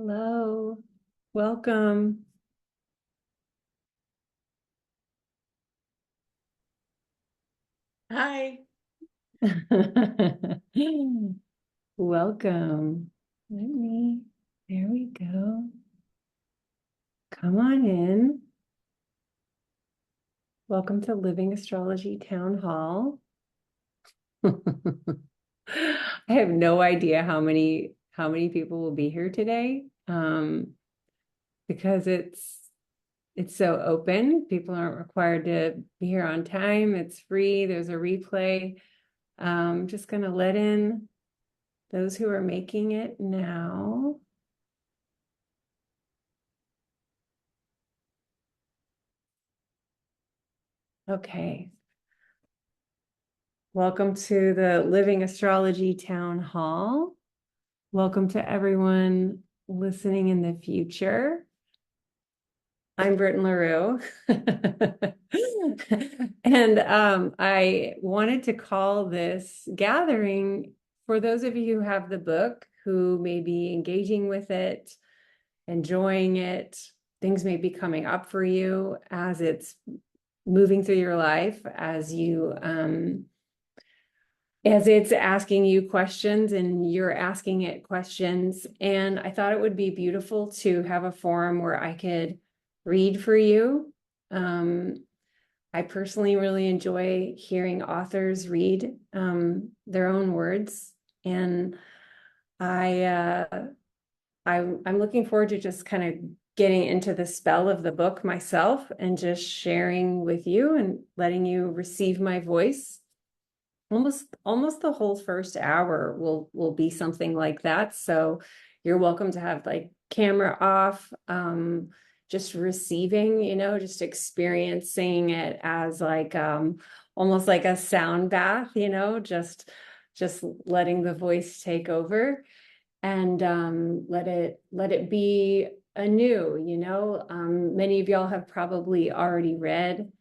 Hello, welcome. Hi. Welcome. Let me, there we go. Come on in. Welcome to Living Astrology Town Hall. I have no idea how many people will be here today. Because it's so open. People aren't required to be here on time. It's free. There's a replay. Just gonna let in those who are making it now. Okay. Welcome to the Living Astrology Town Hall. Welcome to everyone listening in the future. I'm Britton LaRue. And I wanted to call this gathering for those of you who have the book, who may be engaging with it, enjoying it. Things may be coming up for you as it's moving through your life, as it's asking you questions and you're asking it questions. And I thought it would be beautiful to have a forum where I could read for you. I personally really enjoy hearing authors read their own words, and I I'm looking forward to just kind of getting into the spell of the book myself and just sharing with you and letting you receive my voice. Almost the whole first hour will be something like that. So you're welcome to have like camera off, just receiving, just experiencing it as like almost like a sound bath, just letting the voice take over and let it be anew. Many of y'all have probably already read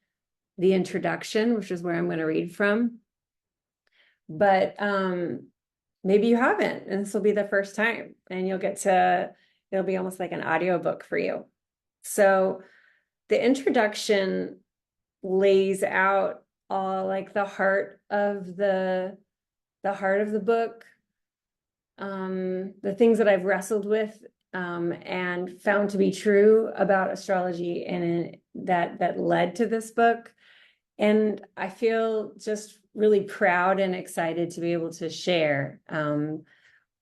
the introduction, which is where I'm going to read from. But maybe you haven't, and this will be the first time, and it'll be almost like an audiobook for you. So the introduction lays out all like the heart of the book, the things that I've wrestled with and found to be true about astrology, and that led to this book. And I feel just really proud and excited to be able to share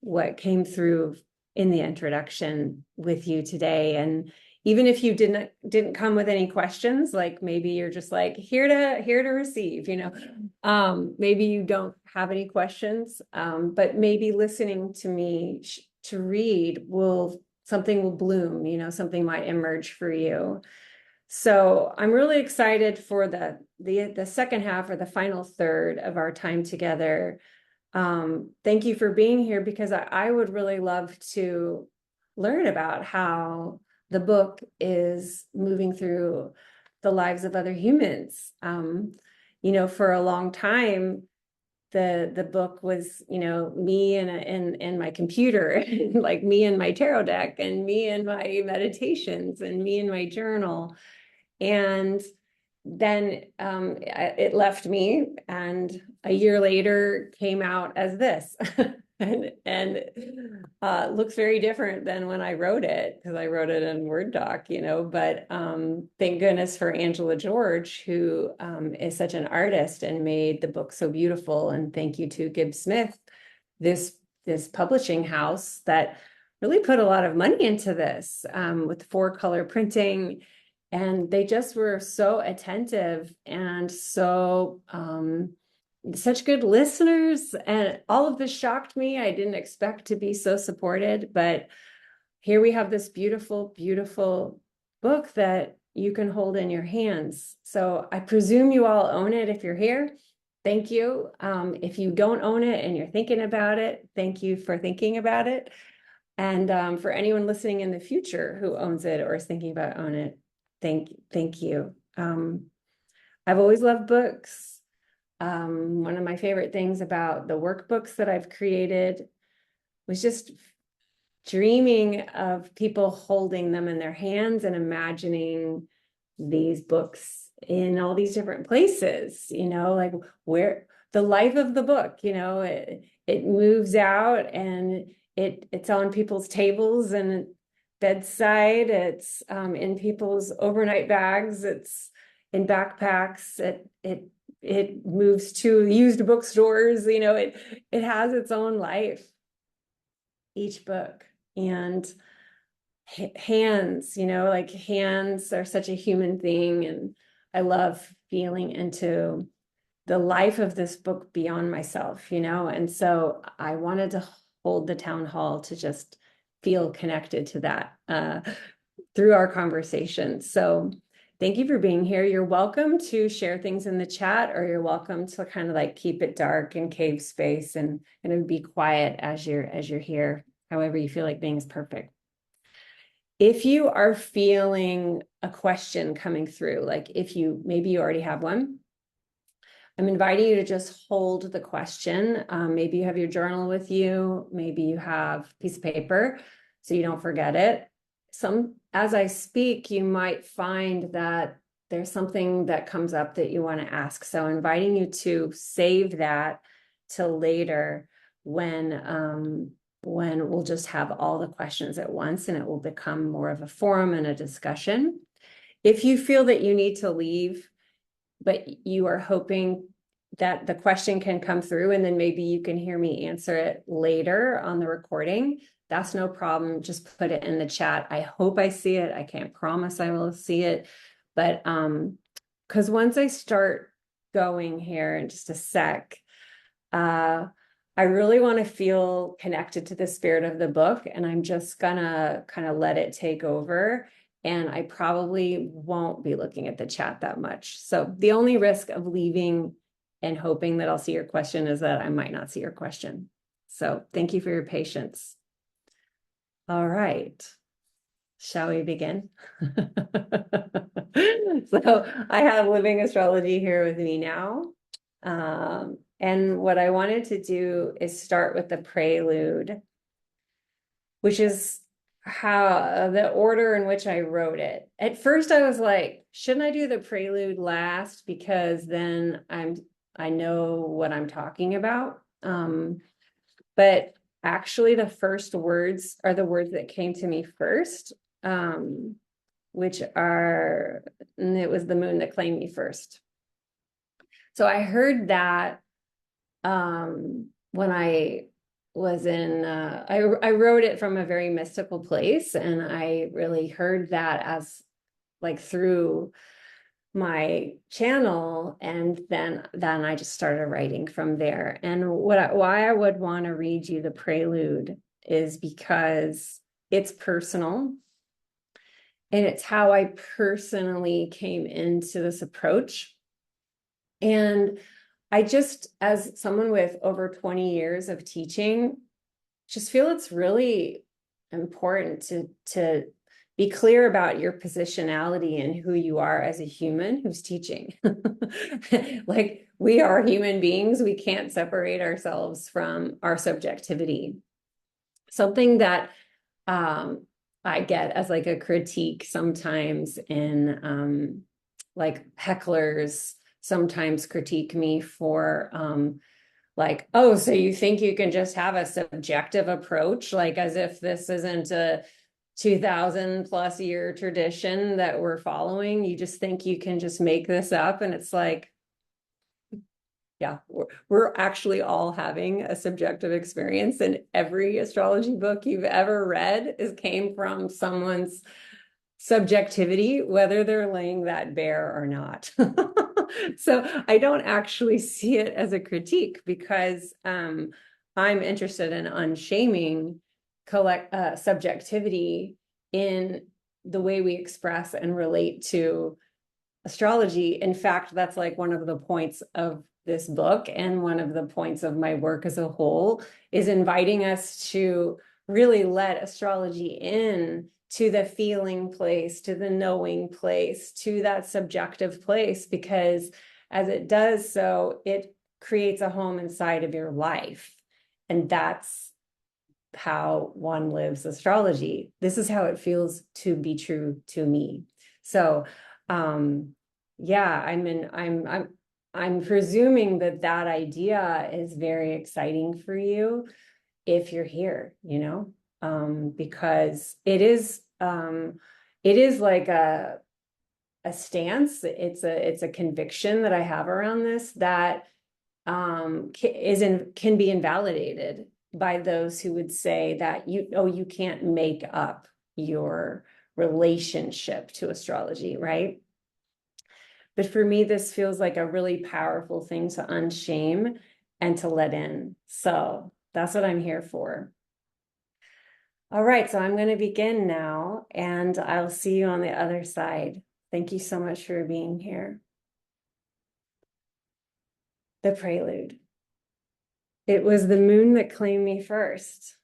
what came through in the introduction with you today. And even if you didn't come with any questions, like maybe you're just like here to receive, maybe you don't have any questions, but maybe listening to me to read something will bloom, something might emerge for you. So I'm really excited for the second half, or the final third of our time together. Thank you for being here, because I would really love to learn about how the book is moving through the lives of other humans. For a long time, the book was, me and my computer, like me and my tarot deck, and me and my meditations, and me and my journal. And then it left me, and a year later came out as this. and looks very different than when I wrote it, because I wrote it in Word doc, but thank goodness for Angela George, who is such an artist and made the book so beautiful. And thank you to Gibbs Smith, this publishing house that really put a lot of money into this, with 4-color printing. And they just were so attentive and so such good listeners. And all of this shocked me. I didn't expect to be so supported, but here we have this beautiful, beautiful book that you can hold in your hands. So I presume you all own it if you're here. Thank you. If you don't own it and you're thinking about it, thank you for thinking about it. And for anyone listening in the future who owns it or is thinking about owning it, thank you. I've always loved books. One of my favorite things about the workbooks that I've created was just dreaming of people holding them in their hands and imagining these books in all these different places, like where the life of the book, it moves out and it's on people's tables and bedside, it's in people's overnight bags, it's in backpacks, it moves to used bookstores, it has its own life, each book. And hands, like hands are such a human thing. And I love feeling into the life of this book beyond myself, and so I wanted to hold the town hall to just feel connected to that through our conversation. So thank you for being here. You're welcome to share things in the chat, or you're welcome to kind of like keep it dark and cave space and be quiet as you're here. However you feel like being is perfect. If you are feeling a question coming through, like maybe you already have one, I'm inviting you to just hold the question. Maybe you have your journal with you. Maybe you have a piece of paper so you don't forget it. As I speak, you might find that there's something that comes up that you want to ask. So inviting you to save that till later when we'll just have all the questions at once and it will become more of a forum and a discussion. If you feel that you need to leave, but you are hoping that the question can come through and then maybe you can hear me answer it later on the recording, that's no problem. Just put it in the chat. I hope I see it. I can't promise I will see it, but because once I start going here in just a sec, I really want to feel connected to the spirit of the book, and I'm just gonna kind of let it take over. And I probably won't be looking at the chat that much. So the only risk of leaving and hoping that I'll see your question is that I might not see your question. So thank you for your patience. All right. Shall we begin? So I have Living Astrology here with me now. And what I wanted to do is start with the prelude, which is how the order in which I wrote it. At first I was like, shouldn't I do the prelude last? Because then I know what I'm talking about. But actually the first words are the words that came to me first, which are, and it was the moon that claimed me first. So I heard that when I was in, I wrote it from a very mystical place, and I really heard that as like through my channel, and then I just started writing from there. And why I would want to read you the prelude is because it's personal, and it's how I personally came into this approach. And I just, as someone with over 20 years of teaching, just feel it's really important to be clear about your positionality and who you are as a human who's teaching. Like, we are human beings. We can't separate ourselves from our subjectivity. Something that I get as like a critique sometimes in like hecklers sometimes critique me for like, oh, so you think you can just have a subjective approach, like as if this isn't a 2000 plus year tradition that we're following. You just think you can just make this up. And it's like, yeah, we're actually all having a subjective experience, and every astrology book you've ever read came from someone's subjectivity, whether they're laying that bare or not. So I don't actually see it as a critique, because I'm interested in unshaming subjectivity in the way we express and relate to astrology. In fact, that's like one of the points of this book, and one of the points of my work as a whole, is inviting us to really let astrology in to the feeling place, to the knowing place, to that subjective place, because as it does so, it creates a home inside of your life. And that's how one lives astrology. This is how it feels to be true to me. So, yeah, I'm presuming that that idea is very exciting for you if you're here, because it is like a stance. It's a conviction that I have around this that can be invalidated by those who would say that you can't make up your relationship to astrology, right? But for me, this feels like a really powerful thing to unshame and to let in. So that's what I'm here for. All right, so I'm going to begin now, and I'll see you on the other side. Thank you so much for being here. The prelude. It was the moon that claimed me first.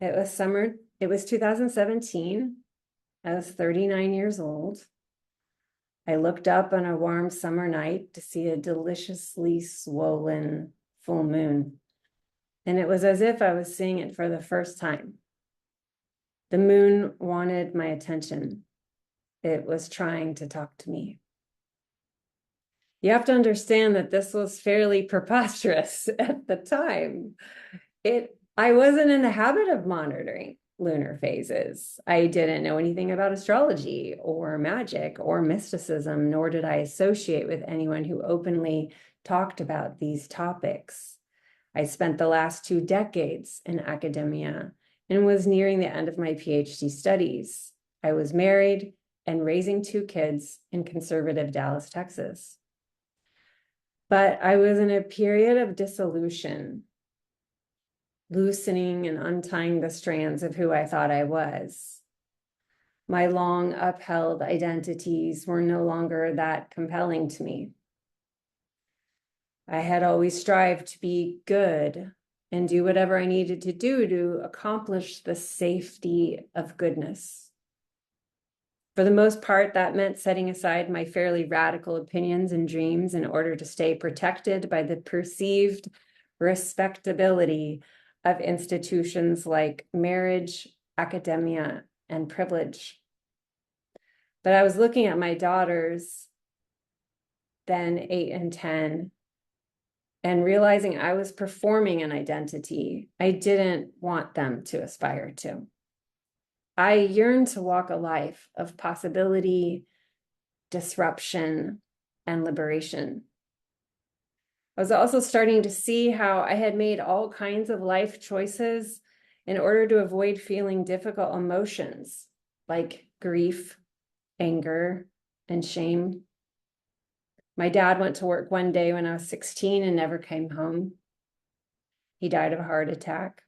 It was summer. It was 2017. I was 39 years old. I looked up on a warm summer night to see a deliciously swollen full moon. And it was as if I was seeing it for the first time. The moon wanted my attention. It was trying to talk to me. You have to understand that this was fairly preposterous at the time. I wasn't in the habit of monitoring lunar phases. I didn't know anything about astrology or magic or mysticism, nor did I associate with anyone who openly talked about these topics. I spent the last 2 decades in academia and was nearing the end of my PhD studies. I was married and raising 2 kids in conservative Dallas, Texas. But I was in a period of dissolution, loosening and untying the strands of who I thought I was. My long upheld identities were no longer that compelling to me. I had always strived to be good and do whatever I needed to do to accomplish the safety of goodness. For the most part, that meant setting aside my fairly radical opinions and dreams in order to stay protected by the perceived respectability of institutions like marriage, academia, and privilege. But I was looking at my daughters, then 8 and 10, and realizing I was performing an identity I didn't want them to aspire to. I yearned to walk a life of possibility, disruption, and liberation. I was also starting to see how I had made all kinds of life choices in order to avoid feeling difficult emotions like grief, anger, and shame. My dad went to work one day when I was 16 and never came home. He died of a heart attack.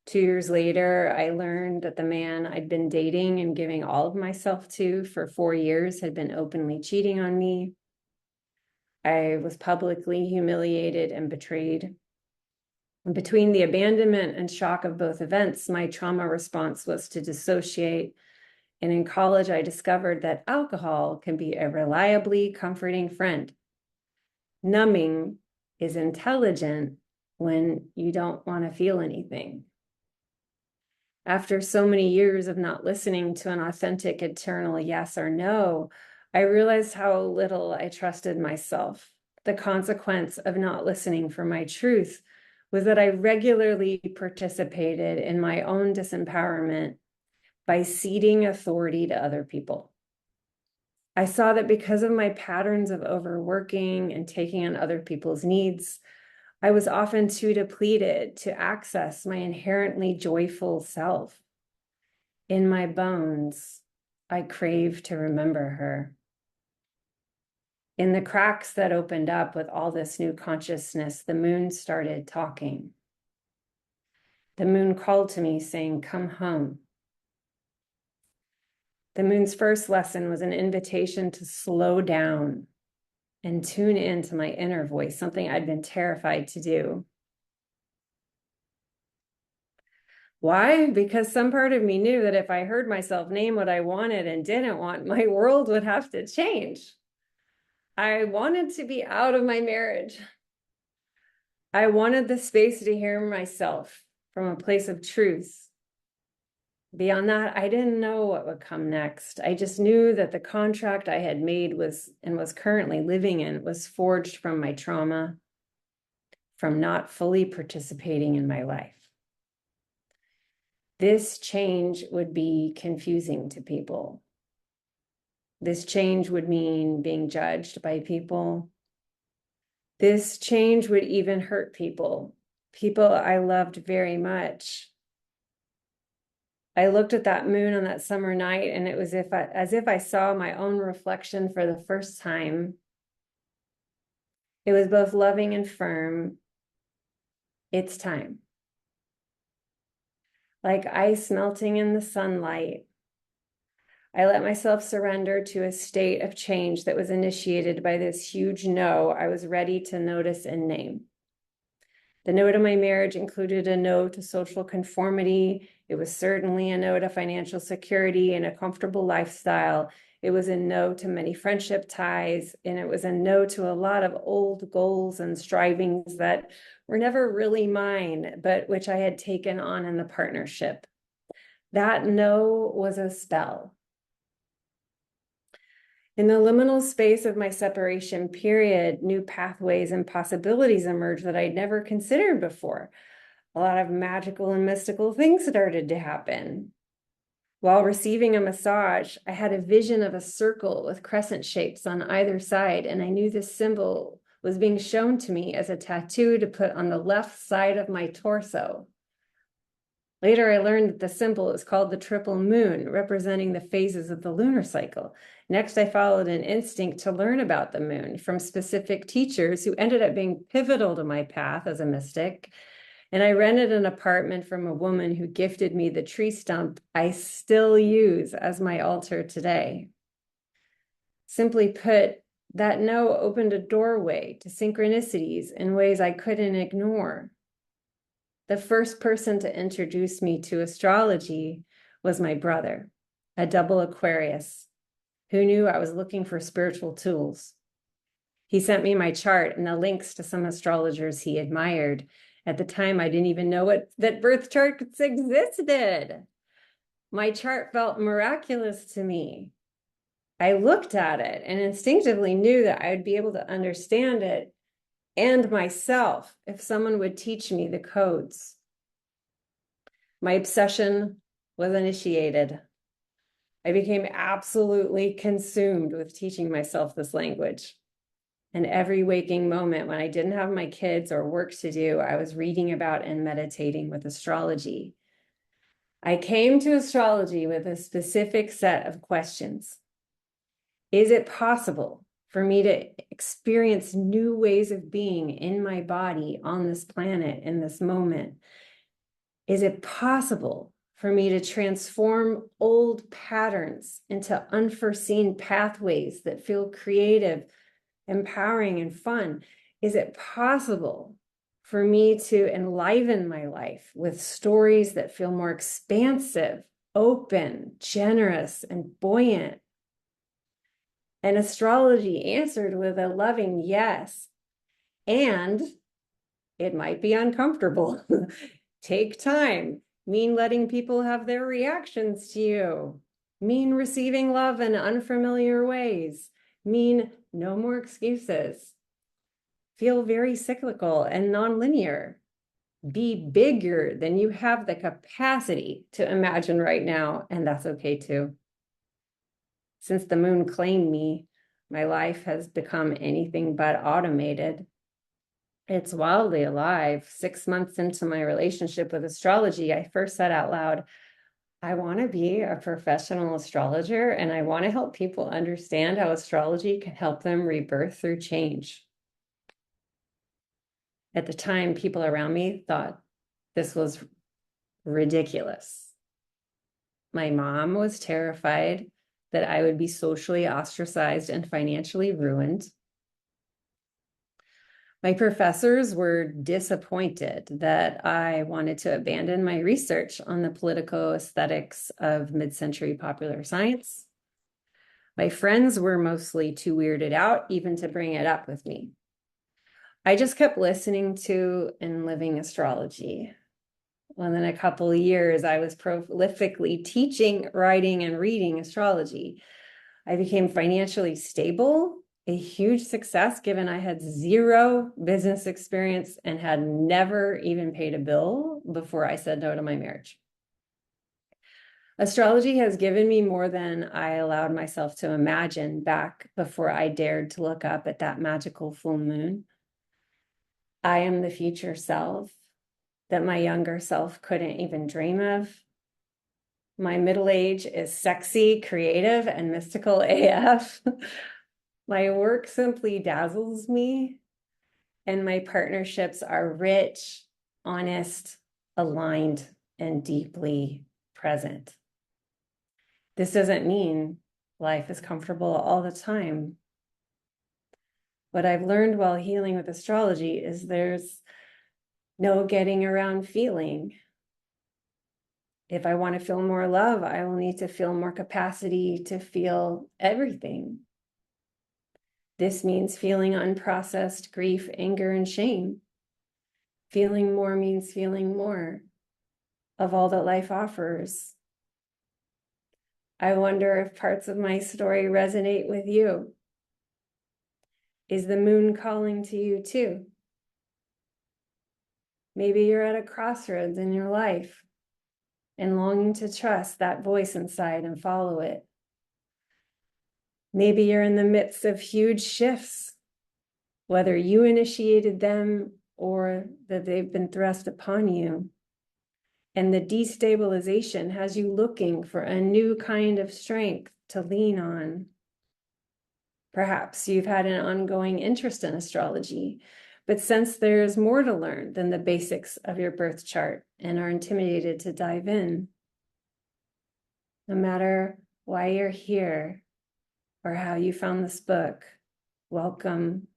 2 years later, I learned that the man I'd been dating and giving all of myself to for 4 years had been openly cheating on me. I was publicly humiliated and betrayed. And between the abandonment and shock of both events, my trauma response was to dissociate. And in college, I discovered that alcohol can be a reliably comforting friend. Numbing is intelligent when you don't want to feel anything. After so many years of not listening to an authentic, eternal yes or no, I realized how little I trusted myself. The consequence of not listening for my truth was that I regularly participated in my own disempowerment by ceding authority to other people. I saw that because of my patterns of overworking and taking on other people's needs, I was often too depleted to access my inherently joyful self. In my bones, I craved to remember her. In the cracks that opened up with all this new consciousness, the moon started talking. The moon called to me saying, "Come home." The moon's first lesson was an invitation to slow down and tune into my inner voice, something I'd been terrified to do. Why? Because some part of me knew that if I heard myself name what I wanted and didn't want, my world would have to change. I wanted to be out of my marriage. I wanted the space to hear myself from a place of truth. Beyond that, I didn't know what would come next. I just knew that the contract I had made was currently living in was forged from my trauma, from not fully participating in my life. This change would be confusing to people. This change would mean being judged by people. This change would even hurt people, people I loved very much. I looked at that moon on that summer night, and it was as if I saw my own reflection for the first time. It was both loving and firm. It's time. Like ice melting in the sunlight, I let myself surrender to a state of change that was initiated by this huge no I was ready to notice and name. The no to my marriage included a no to social conformity. It was certainly a no to financial security and a comfortable lifestyle. It was a no to many friendship ties, and it was a no to a lot of old goals and strivings that were never really mine, but which I had taken on in the partnership. That no was a spell. In the liminal space of my separation period, new pathways and possibilities emerged that I'd never considered before. A lot of magical and mystical things started to happen. While receiving a massage, I had a vision of a circle with crescent shapes on either side, and I knew this symbol was being shown to me as a tattoo to put on the left side of my torso. Later, I learned that the symbol is called the triple moon, representing the phases of the lunar cycle. Next, I followed an instinct to learn about the moon from specific teachers who ended up being pivotal to my path as a mystic. And I rented an apartment from a woman who gifted me the tree stump I still use as my altar today. Simply put, that no opened a doorway to synchronicities in ways I couldn't ignore. The first person to introduce me to astrology was my brother, a double Aquarius, who knew I was looking for spiritual tools. He sent me my chart and the links to some astrologers he admired. At the time, I didn't even know that birth charts existed. My chart felt miraculous to me. I looked at it and instinctively knew that I would be able to understand it and myself if someone would teach me the codes. My obsession was initiated. I became absolutely consumed with teaching myself this language. And every waking moment when I didn't have my kids or work to do, I was reading about and meditating with astrology. I came to astrology with a specific set of questions. Is it possible for me to experience new ways of being in my body on this planet in this moment? Is it possible for me to transform old patterns into unforeseen pathways that feel creative, empowering, and fun? Is it possible for me to enliven my life with stories that feel more expansive, open, generous, and buoyant? And astrology answered with a loving yes. And it might be uncomfortable. Take time. Mean letting people have their reactions to you. Mean receiving love in unfamiliar ways. Mean no more excuses. Feel very cyclical and nonlinear. Be bigger than you have the capacity to imagine right now, and that's okay too. Since the moon claimed me, my life has become anything but automated. It's wildly alive. 6 months into my relationship with astrology, I first said out loud, I want to be a professional astrologer, and I want to help people understand how astrology can help them rebirth through change. At the time, people around me thought this was ridiculous. My mom was terrified that I would be socially ostracized and financially ruined. My professors were disappointed that I wanted to abandon my research on the political aesthetics of mid-century popular science. My friends were mostly too weirded out even to bring it up with me. I just kept listening to and living astrology. Within a couple of years, I was prolifically teaching, writing, and reading astrology. I became financially stable, a huge success given I had zero business experience and had never even paid a bill before I said no to my marriage. Astrology has given me more than I allowed myself to imagine back before I dared to look up at that magical full moon. I am the future self that my younger self couldn't even dream of. My middle age is sexy, creative, and mystical AF. My work simply dazzles me, and my partnerships are rich, honest, aligned, and deeply present. This doesn't mean life is comfortable all the time. What I've learned while healing with astrology is there's no getting around feeling. If I want to feel more love, I will need to feel more capacity to feel everything. This means feeling unprocessed grief, anger, and shame. Feeling more means feeling more of all that life offers. I wonder if parts of my story resonate with you. Is the moon calling to you too? Maybe you're at a crossroads in your life and longing to trust that voice inside and follow it. Maybe you're in the midst of huge shifts, whether you initiated them or that they've been thrust upon you. And the destabilization has you looking for a new kind of strength to lean on. Perhaps you've had an ongoing interest in astrology, but sense there's more to learn than the basics of your birth chart and are intimidated to dive in. No matter why you're here or how you found this book, welcome.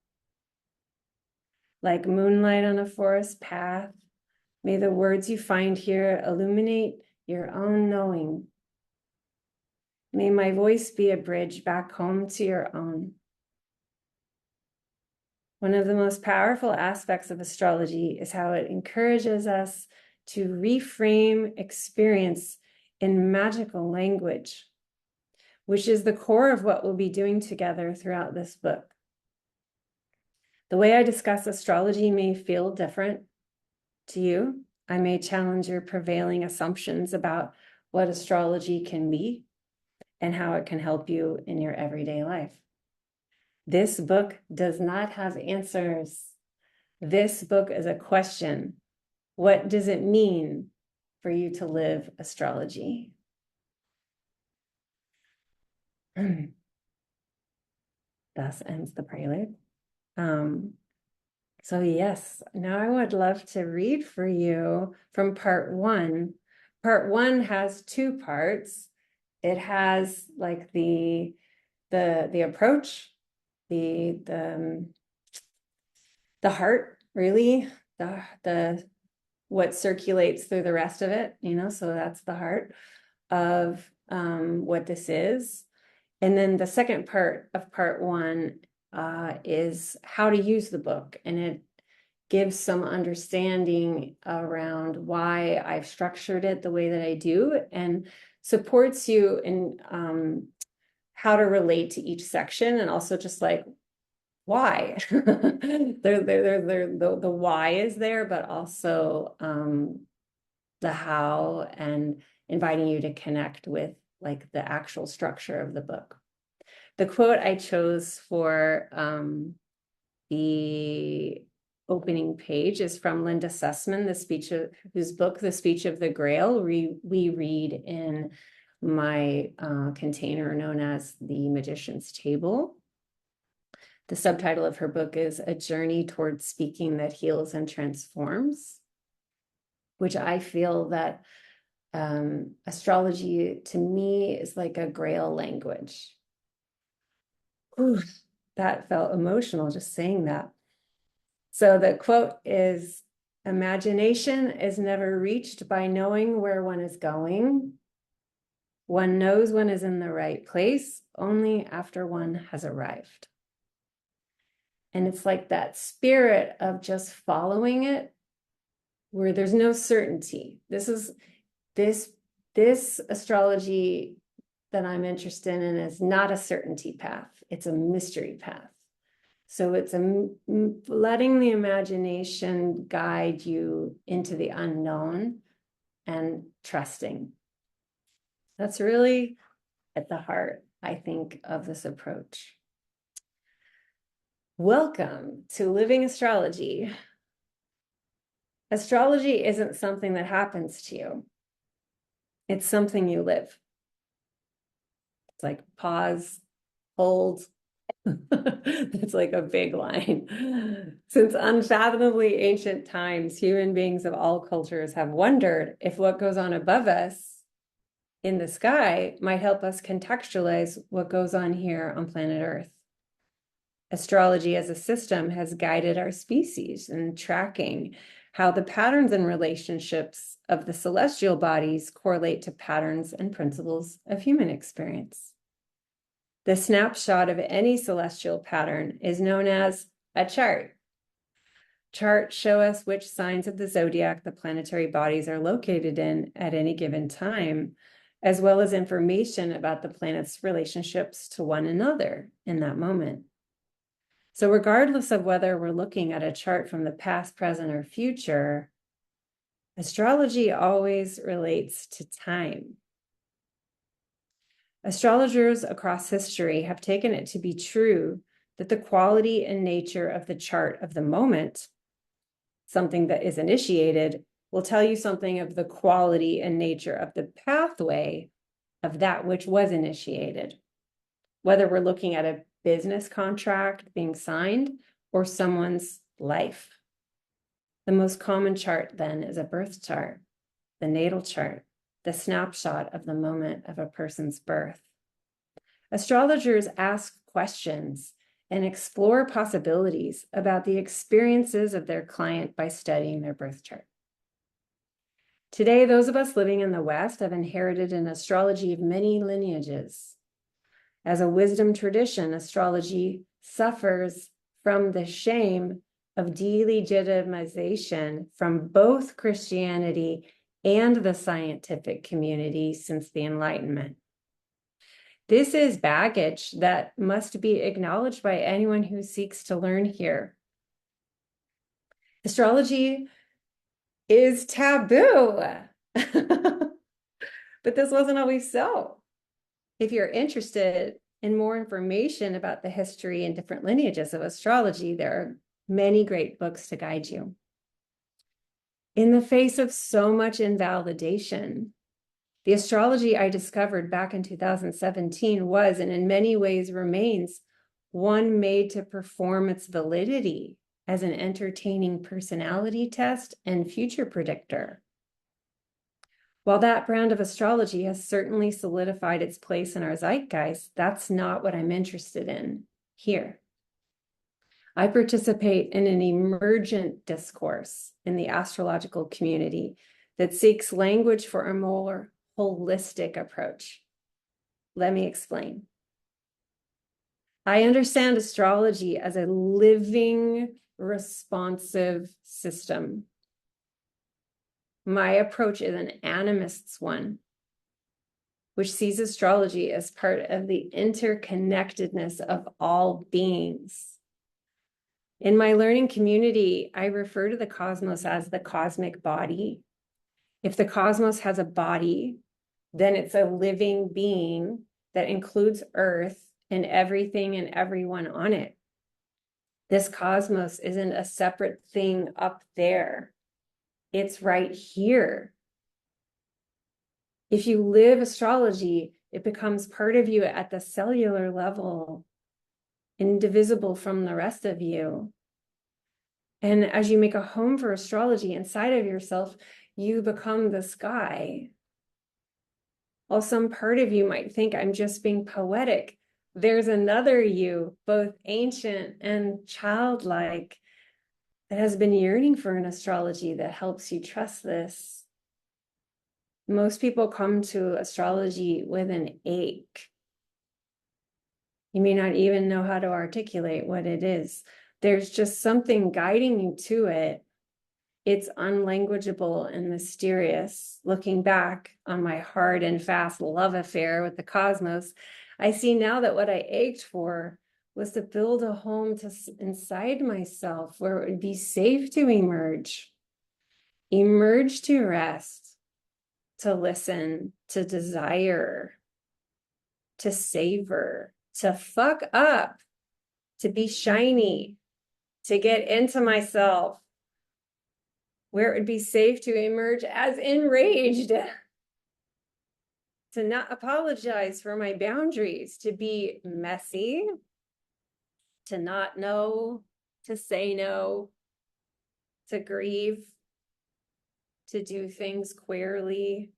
Like moonlight on a forest path, may the words you find here illuminate your own knowing. May my voice be a bridge back home to your own. One of the most powerful aspects of astrology is how it encourages us to reframe experience in magical language, which is the core of what we'll be doing together throughout this book. The way I discuss astrology may feel different to you. I may challenge your prevailing assumptions about what astrology can be and how it can help you in your everyday life. This book does not have answers. This book is a question. What does it mean for you to live astrology? Thus ends the prelude. So yes, now I would love to read for you from part one. Part one has two parts. It has like the approach, the heart, really, the what circulates through the rest of it, so that's the heart of what this is. And then the second part of part one is how to use the book, and it gives some understanding around why I've structured it the way that I do, and supports you in how to relate to each section, and also just like why. The why is there, but also the how, and inviting you to connect with like the actual structure of the book. The quote I chose for the opening page is from Linda Sussman, whose book, The Speech of the Grail, we read in my container known as The Magician's Table. The subtitle of her book is A Journey Towards Speaking That Heals and Transforms, which I feel that astrology to me is like a grail language. Ooh, that felt emotional just saying that. So the quote is, "Imagination is never reached by knowing where one is going. One knows one is in the right place only after one has arrived." And it's like that spirit of just following it, where there's no certainty. This astrology that I'm interested in is not a certainty path. It's a mystery path. So it's letting the imagination guide you into the unknown and trusting. That's really at the heart, I think, of this approach. Welcome to Living Astrology. Astrology isn't something that happens to you. It's something you live. It's like pause, hold. That's like a big line. Since unfathomably ancient times, human beings of all cultures have wondered if what goes on above us in the sky might help us contextualize what goes on here on planet Earth. Astrology as a system has guided our species in tracking how the patterns and relationships of the celestial bodies correlate to patterns and principles of human experience. The snapshot of any celestial pattern is known as a chart. Charts show us which signs of the zodiac the planetary bodies are located in at any given time, as well as information about the planet's relationships to one another in that moment. So regardless of whether we're looking at a chart from the past, present, or future, astrology always relates to time. Astrologers across history have taken it to be true that the quality and nature of the chart of the moment, something that is initiated, will tell you something of the quality and nature of the pathway of that which was initiated. Whether we're looking at a business contract being signed or someone's life. The most common chart then is a birth chart, the natal chart, the snapshot of the moment of a person's birth. Astrologers ask questions and explore possibilities about the experiences of their client by studying their birth chart. Today, those of us living in the West have inherited an astrology of many lineages. As a wisdom tradition, astrology suffers from the shame of delegitimization from both Christianity and the scientific community since the Enlightenment. This is baggage that must be acknowledged by anyone who seeks to learn here. Astrology is taboo, but this wasn't always so. If you're interested in more information about the history and different lineages of astrology, there are many great books to guide you. In the face of so much invalidation, the astrology I discovered back in 2017 was, and in many ways remains, one made to perform its validity as an entertaining personality test and future predictor. While that brand of astrology has certainly solidified its place in our zeitgeist, that's not what I'm interested in here. I participate in an emergent discourse in the astrological community that seeks language for a more holistic approach. Let me explain. I understand astrology as a living, responsive system. My approach is an animist's one, which sees astrology as part of the interconnectedness of all beings. In my learning community, I refer to the cosmos as the cosmic body. If the cosmos has a body, then it's a living being that includes Earth and everything and everyone on it. This cosmos isn't a separate thing up there. It's right here. If you live astrology, it becomes part of you at the cellular level, indivisible from the rest of you. And as you make a home for astrology inside of yourself, you become the sky. While some part of you might think I'm just being poetic, there's another you, both ancient and childlike, that has been yearning for an astrology that helps you trust this. Most people come to astrology with an ache. You may not even know how to articulate what it is, There's just something guiding you to it. It's unlanguageable and mysterious. Looking back on my hard and fast love affair with the cosmos, I see now that what I ached for was to build a home inside myself where it would be safe to emerge to rest, to listen, to desire, to savor, to fuck up, to be shiny, to get into myself, where it would be safe to emerge as enraged, to not apologize for my boundaries, to be messy, to not know, to say no, to grieve, to do things queerly,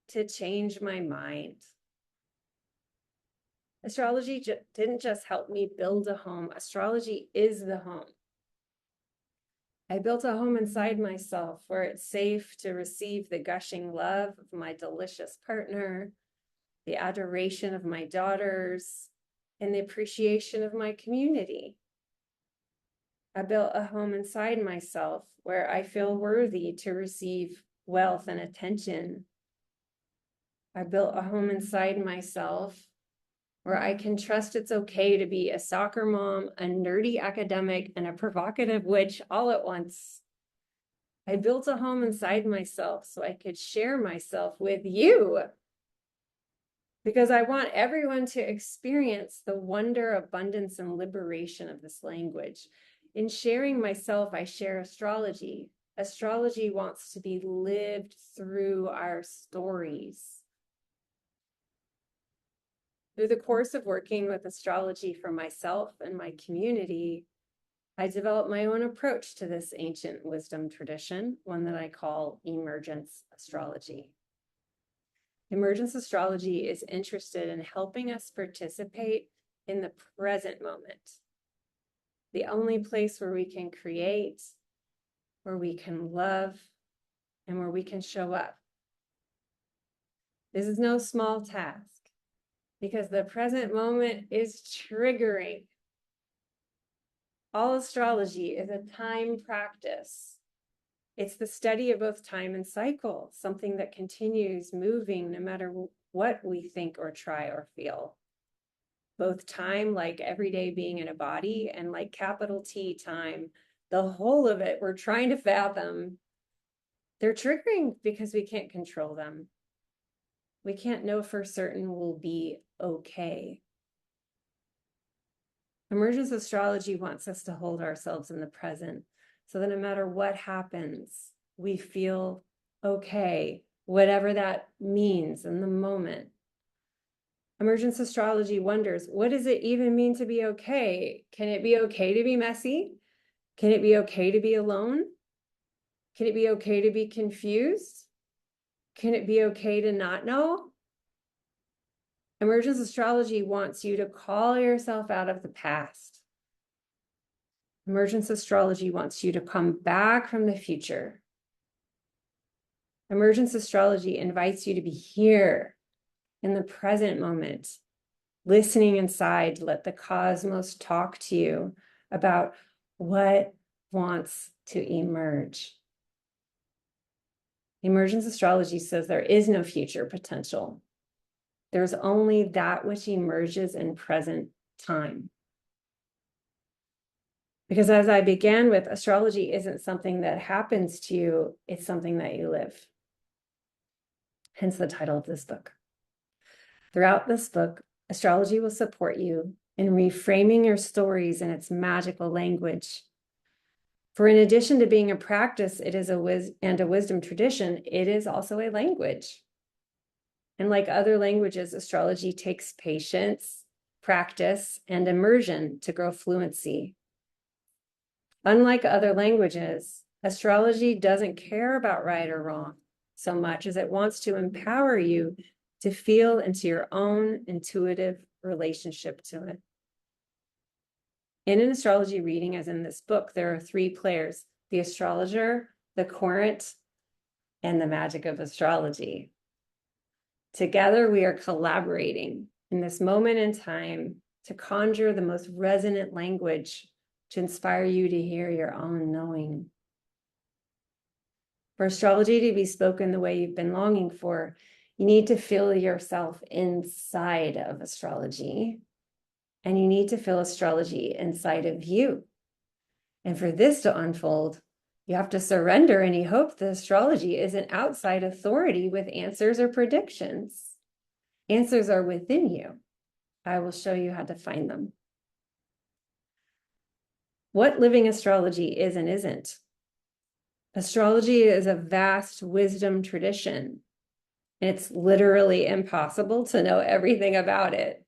to change my mind. Astrology didn't just help me build a home. Astrology is the home. I built a home inside myself where it's safe to receive the gushing love of my delicious partner, the adoration of my daughters, and the appreciation of my community. I built a home inside myself where I feel worthy to receive wealth and attention. I built a home inside myself where I can trust it's okay to be a soccer mom, a nerdy academic, and a provocative witch all at once. I built a home inside myself so I could share myself with you, because I want everyone to experience the wonder, abundance, and liberation of this language. In sharing myself, I share astrology. Astrology wants to be lived through our stories. Through the course of working with astrology for myself and my community, I developed my own approach to this ancient wisdom tradition, one that I call emergence astrology. Emergence astrology is interested in helping us participate in the present moment, the only place where we can create, where we can love, and where we can show up. This is no small task, because the present moment is triggering. All astrology is a time practice. It's the study of both time and cycle, something that continues moving no matter what we think or try or feel. Both time, like everyday being in a body, and like capital T time, the whole of it we're trying to fathom. They're triggering because we can't control them. We can't know for certain we'll be okay. Emergence astrology wants us to hold ourselves in the present so that no matter what happens, we feel okay, whatever that means in the moment. Emergence astrology wonders, what does it even mean to be okay? Can it be okay to be messy? Can it be okay to be alone? Can it be okay to be confused? Can it be okay to not know? Emergence astrology wants you to call yourself out of the past. Emergence astrology wants you to come back from the future. Emergence astrology invites you to be here in the present moment, listening inside. Let the cosmos talk to you about what wants to emerge. Emergence astrology says there is no future potential. There's only that which emerges in present time. Because as I began with, astrology isn't something that happens to you, it's something that you live. Hence the title of this book. Throughout this book, astrology will support you in reframing your stories in its magical language. For in addition to being a practice, it is a wisdom tradition, it is also a language. And like other languages, astrology takes patience, practice, and immersion to grow fluency. Unlike other languages, astrology doesn't care about right or wrong so much as it wants to empower you to feel into your own intuitive relationship to it. In an astrology reading, as in this book, there are three players: the astrologer, the querent, and the magic of astrology. Together, we are collaborating in this moment in time to conjure the most resonant language to inspire you to hear your own knowing. For astrology to be spoken the way you've been longing for, you need to feel yourself inside of astrology, and you need to feel astrology inside of you. And for this to unfold, you have to surrender any hope that astrology is an outside authority with answers or predictions. Answers are within you. I will show you how to find them. What living astrology is and isn't. Astrology is a vast wisdom tradition. It's literally impossible to know everything about it.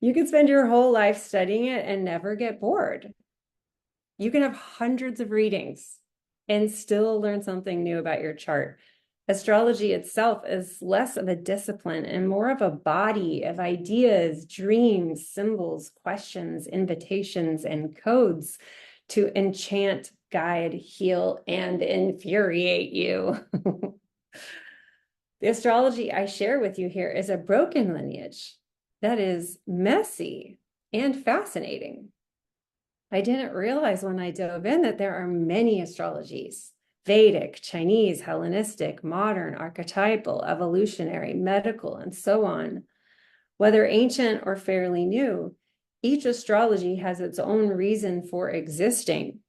You could spend your whole life studying it and never get bored. You can have hundreds of readings and still learn something new about your chart. Astrology itself is less of a discipline and more of a body of ideas, dreams, symbols, questions, invitations, and codes to enchant, guide, heal, and infuriate you. The astrology I share with you here is a broken lineage that is messy and fascinating. I didn't realize when I dove in that there are many astrologies: Vedic, Chinese, Hellenistic, modern, archetypal, evolutionary, medical, and so on. Whether ancient or fairly new, each astrology has its own reason for existing,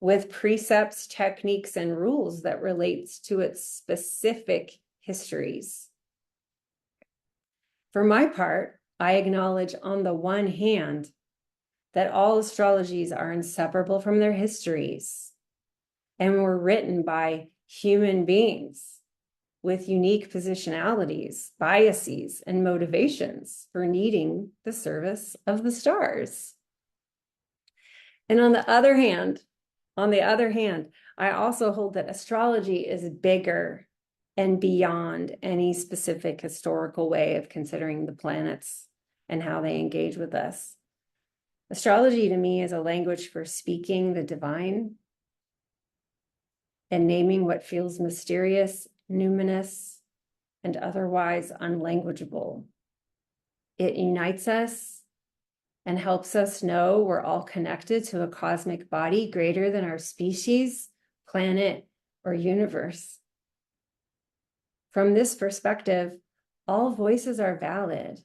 with precepts, techniques, and rules that relates to its specific histories. For my part, I acknowledge on the one hand that all astrologies are inseparable from their histories and were written by human beings with unique positionalities, biases, and motivations for needing the service of the stars. And on the other hand, I also hold that astrology is bigger and beyond any specific historical way of considering the planets and how they engage with us. Astrology to me is a language for speaking the divine and naming what feels mysterious, numinous, and otherwise unlanguageable. It unites us and helps us know we're all connected to a cosmic body greater than our species, planet, or universe. From this perspective, all voices are valid,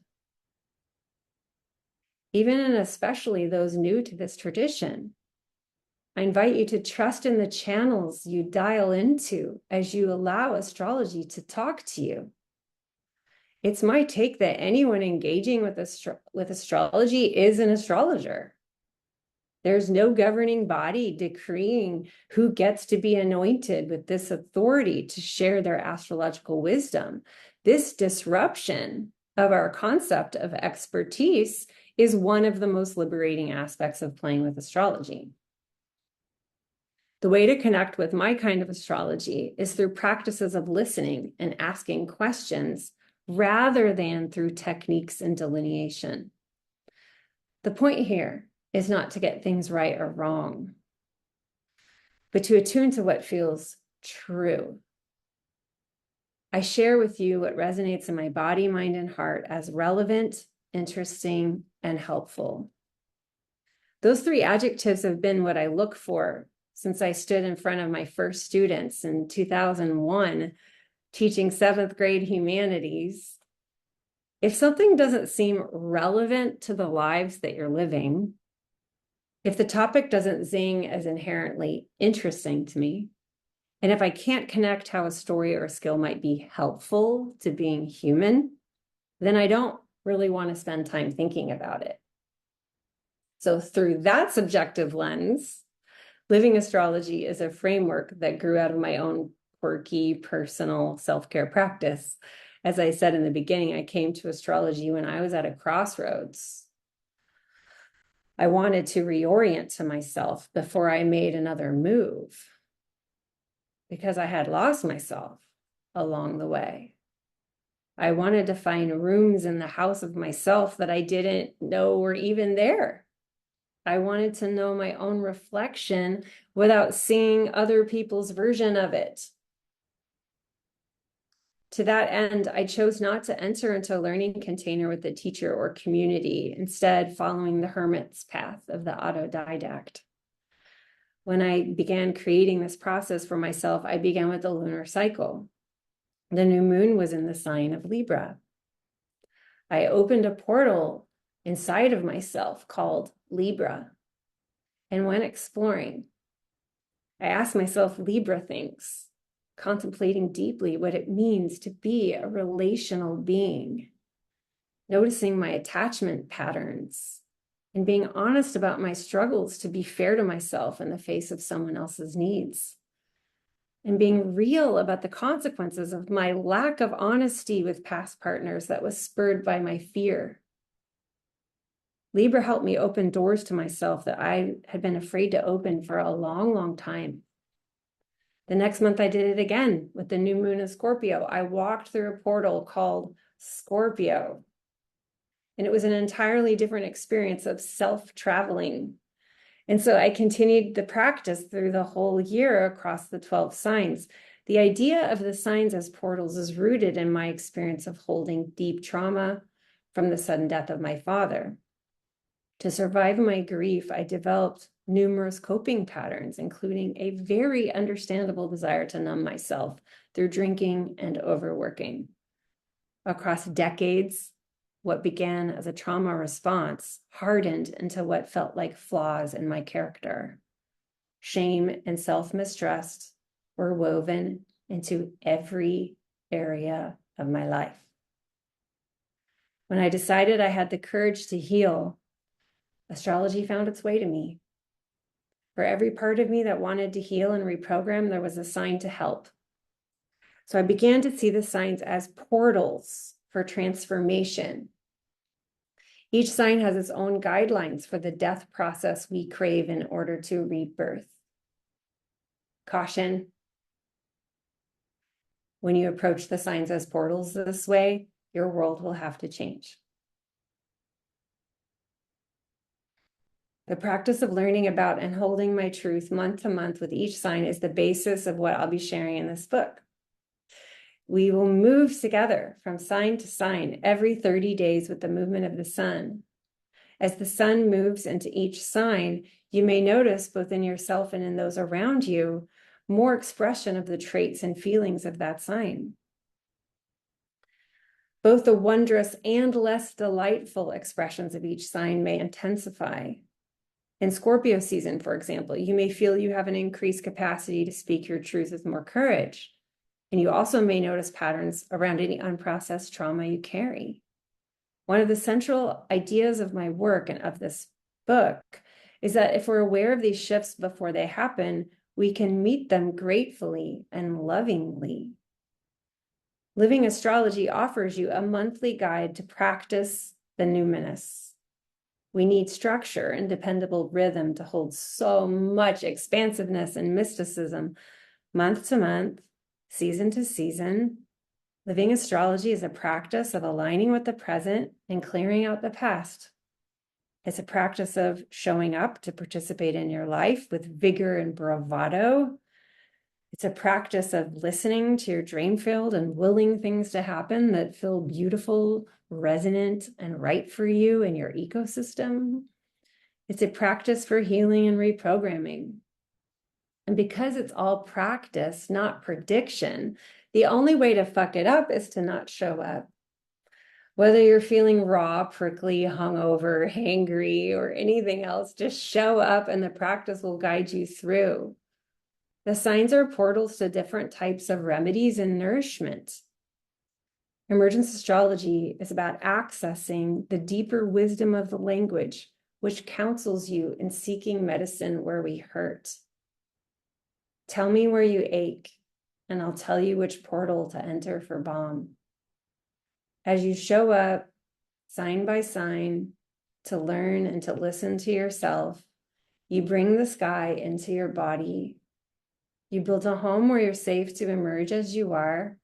even and especially those new to this tradition. I invite you to trust in the channels you dial into as you allow astrology to talk to you. It's my take that anyone engaging with astrology is an astrologer. There's no governing body decreeing who gets to be anointed with this authority to share their astrological wisdom. This disruption of our concept of expertise is one of the most liberating aspects of playing with astrology. The way to connect with my kind of astrology is through practices of listening and asking questions rather than through techniques and delineation. The point here is not to get things right or wrong, but to attune to what feels true. I share with you what resonates in my body, mind, and heart as relevant, interesting, and helpful. Those three adjectives have been what I look for since I stood in front of my first students in 2001, teaching 7th grade humanities. If something doesn't seem relevant to the lives that you're living, if the topic doesn't zing as inherently interesting to me, and if I can't connect how a story or a skill might be helpful to being human, then I don't really want to spend time thinking about it. So through that subjective lens, Living Astrology is a framework that grew out of my own quirky personal self-care practice. As I said in the beginning, I came to astrology when I was at a crossroads. I wanted to reorient to myself before I made another move because I had lost myself along the way. I wanted to find rooms in the house of myself that I didn't know were even there. I wanted to know my own reflection without seeing other people's version of it. To that end, I chose not to enter into a learning container with a teacher or community, instead following the hermit's path of the autodidact. When I began creating this process for myself, I began with the lunar cycle. The new moon was in the sign of Libra. I opened a portal inside of myself called Libra and went exploring. I asked myself Libra things, contemplating deeply what it means to be a relational being, noticing my attachment patterns, and being honest about my struggles to be fair to myself in the face of someone else's needs, and being real about the consequences of my lack of honesty with past partners that was spurred by my fear. Libra helped me open doors to myself that I had been afraid to open for a long, long time. The next month I did it again with the new moon in Scorpio. I walked through a portal called Scorpio, and it was an entirely different experience of self-traveling. And so I continued the practice through the whole year across the 12 signs. The idea of the signs as portals is rooted in my experience of holding deep trauma from the sudden death of my father. To survive my grief, I developed numerous coping patterns, including a very understandable desire to numb myself through drinking and overworking. Across decades, what began as a trauma response hardened into what felt like flaws in my character. Shame and self-mistrust were woven into every area of my life. When I decided I had the courage to heal, astrology found its way to me. For every part of me that wanted to heal and reprogram, there was a sign to help. So I began to see the signs as portals for transformation. Each sign has its own guidelines for the death process we crave in order to rebirth. Caution: when you approach the signs as portals this way, your world will have to change. The practice of learning about and holding my truth month to month with each sign is the basis of what I'll be sharing in this book. We will move together from sign to sign every 30 days with the movement of the sun. As the sun moves into each sign, you may notice, both in yourself and in those around you, more expression of the traits and feelings of that sign. Both the wondrous and less delightful expressions of each sign may intensify. In Scorpio season, for example, you may feel you have an increased capacity to speak your truth with more courage. And you also may notice patterns around any unprocessed trauma you carry. One of the central ideas of my work and of this book is that if we're aware of these shifts before they happen, we can meet them gratefully and lovingly. Living Astrology offers you a monthly guide to practice the numinous. We need structure and dependable rhythm to hold so much expansiveness and mysticism month to month, season to season. Living Astrology is a practice of aligning with the present and clearing out the past. It's a practice of showing up to participate in your life with vigor and bravado. It's a practice of listening to your dream field and willing things to happen that feel beautiful, resonant, and right for you and your ecosystem. It's a practice for healing and reprogramming. And because it's all practice, not prediction, the only way to fuck it up is to not show up. Whether you're feeling raw, prickly, hungover, hangry, or anything else, just show up and the practice will guide you through. The signs are portals to different types of remedies and nourishment. Emergence astrology is about accessing the deeper wisdom of the language, which counsels you in seeking medicine where we hurt. Tell me where you ache, and I'll tell you which portal to enter for balm. As you show up, sign by sign, to learn and to listen to yourself, you bring the sky into your body. You build a home where you're safe to emerge as you are.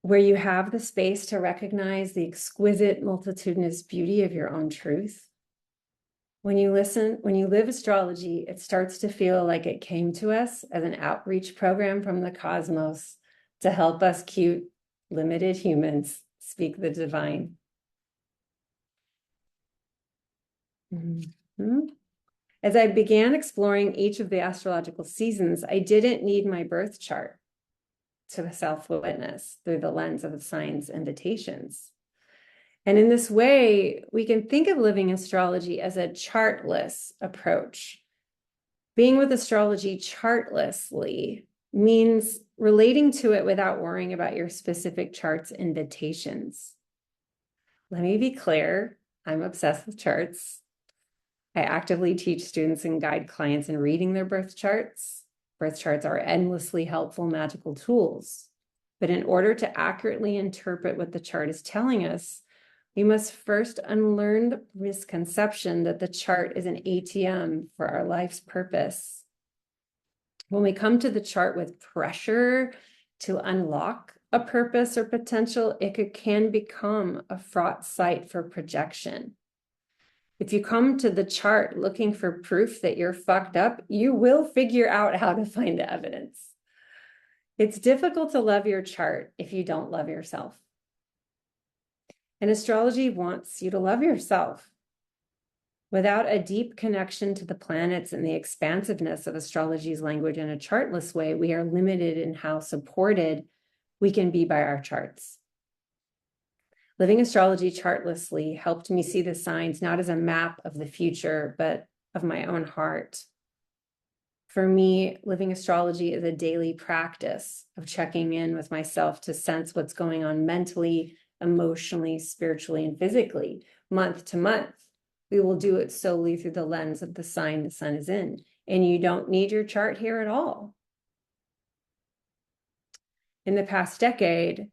Where you have the space to recognize the exquisite, multitudinous beauty of your own truth. When you live astrology, it starts to feel like it came to us as an outreach program from the cosmos to help us cute, limited humans speak the divine. Mhm. As I began exploring each of the astrological seasons, I didn't need my birth chart to self-witness through the lens of the signs' invitations. And in this way, we can think of living astrology as a chartless approach. Being with astrology chartlessly means relating to it without worrying about your specific chart's invitations. Let me be clear, I'm obsessed with charts. I actively teach students and guide clients in reading their birth charts. Birth charts are endlessly helpful magical tools. But in order to accurately interpret what the chart is telling us, we must first unlearn the misconception that the chart is an ATM for our life's purpose. When we come to the chart with pressure to unlock a purpose or potential, it can become a fraught site for projection. If you come to the chart looking for proof that you're fucked up, you will figure out how to find the evidence. It's difficult to love your chart if you don't love yourself. And astrology wants you to love yourself. Without a deep connection to the planets and the expansiveness of astrology's language in a chartless way, we are limited in how supported we can be by our charts. Living astrology chartlessly helped me see the signs not as a map of the future, but of my own heart. For me, living astrology is a daily practice of checking in with myself to sense what's going on mentally, emotionally, spiritually, and physically, month to month. We will do it solely through the lens of the sign the sun is in, and you don't need your chart here at all. In the past decade,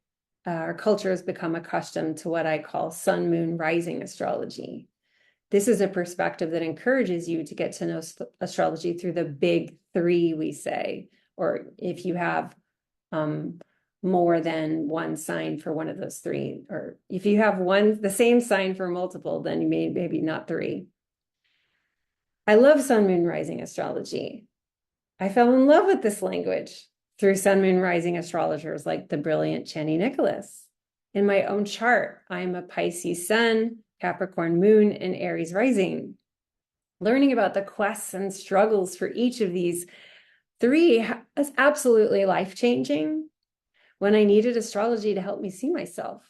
our culture has become accustomed to what I call sun, moon, rising astrology. This is a perspective that encourages you to get to know astrology through the big three, we say, or if you have more than one sign for one of those three, or if you have the same sign for multiple, then you maybe not three. I love sun, moon, rising astrology. I fell in love with this language through sun, moon, rising astrologers like the brilliant Chani Nicholas. In my own chart, I'm a Pisces sun, Capricorn moon, and Aries rising. Learning about the quests and struggles for each of these three is absolutely life-changing when I needed astrology to help me see myself.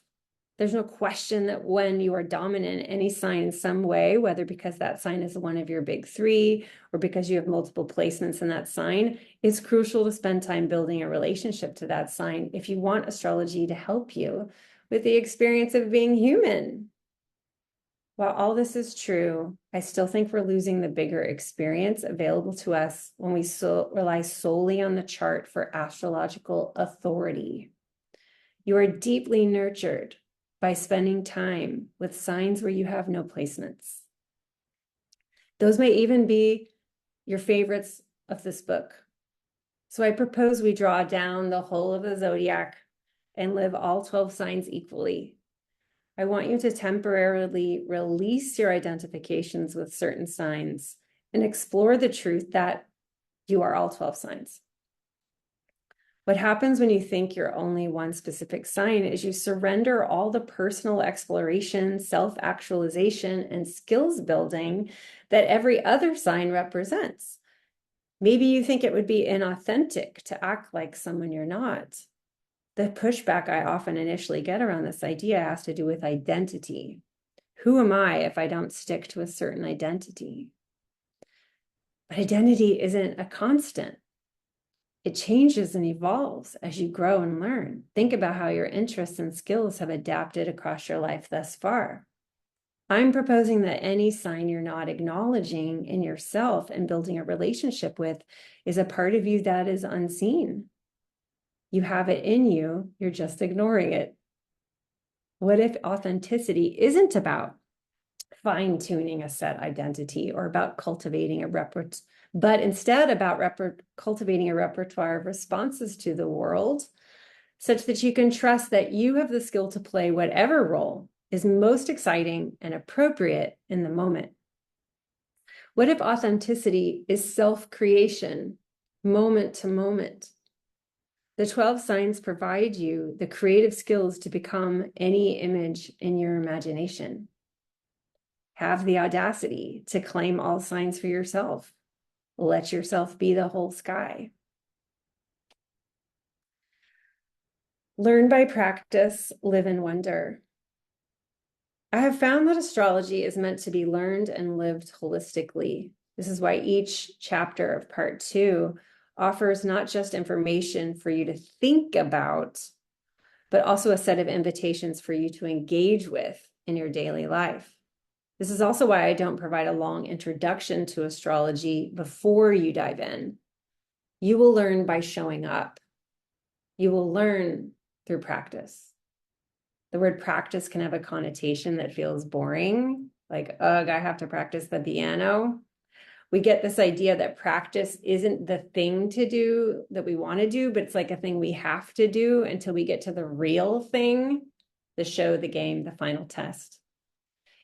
There's no question that when you are dominant in any sign in some way, whether because that sign is one of your big three or because you have multiple placements in that sign, it's crucial to spend time building a relationship to that sign if you want astrology to help you with the experience of being human. While all this is true, I still think we're losing the bigger experience available to us when we rely solely on the chart for astrological authority. You are deeply nurtured by spending time with signs where you have no placements. Those may even be your favorites of this book. So I propose we draw down the whole of the zodiac and live all 12 signs equally. I want you to temporarily release your identifications with certain signs and explore the truth that you are all 12 signs. What happens when you think you're only one specific sign is you surrender all the personal exploration, self-actualization, and skills building that every other sign represents. Maybe you think it would be inauthentic to act like someone you're not. The pushback I often initially get around this idea has to do with identity. Who am I if I don't stick to a certain identity? But identity isn't a constant. It changes and evolves as you grow and learn. Think about how your interests and skills have adapted across your life thus far. I'm proposing that any sign you're not acknowledging in yourself and building a relationship with is a part of you that is unseen. You have it in you, you're just ignoring it. What if authenticity isn't about fine-tuning a set identity or about cultivating a repertoire, but instead about cultivating a repertoire of responses to the world, such that you can trust that you have the skill to play whatever role is most exciting and appropriate in the moment? What if authenticity is self-creation, moment to moment? The 12 signs provide you the creative skills to become any image in your imagination. Have the audacity to claim all signs for yourself. Let yourself be the whole sky. Learn by practice, live in wonder. I have found that astrology is meant to be learned and lived holistically. This is why each chapter of part 2 offers not just information for you to think about, but also a set of invitations for you to engage with in your daily life. This is also why I don't provide a long introduction to astrology before you dive in. You will learn by showing up. You will learn through practice. The word practice can have a connotation that feels boring, like, ugh, I have to practice the piano. We get this idea that practice isn't the thing to do that we want to do, but it's like a thing we have to do until we get to the real thing, the show, the game, the final test.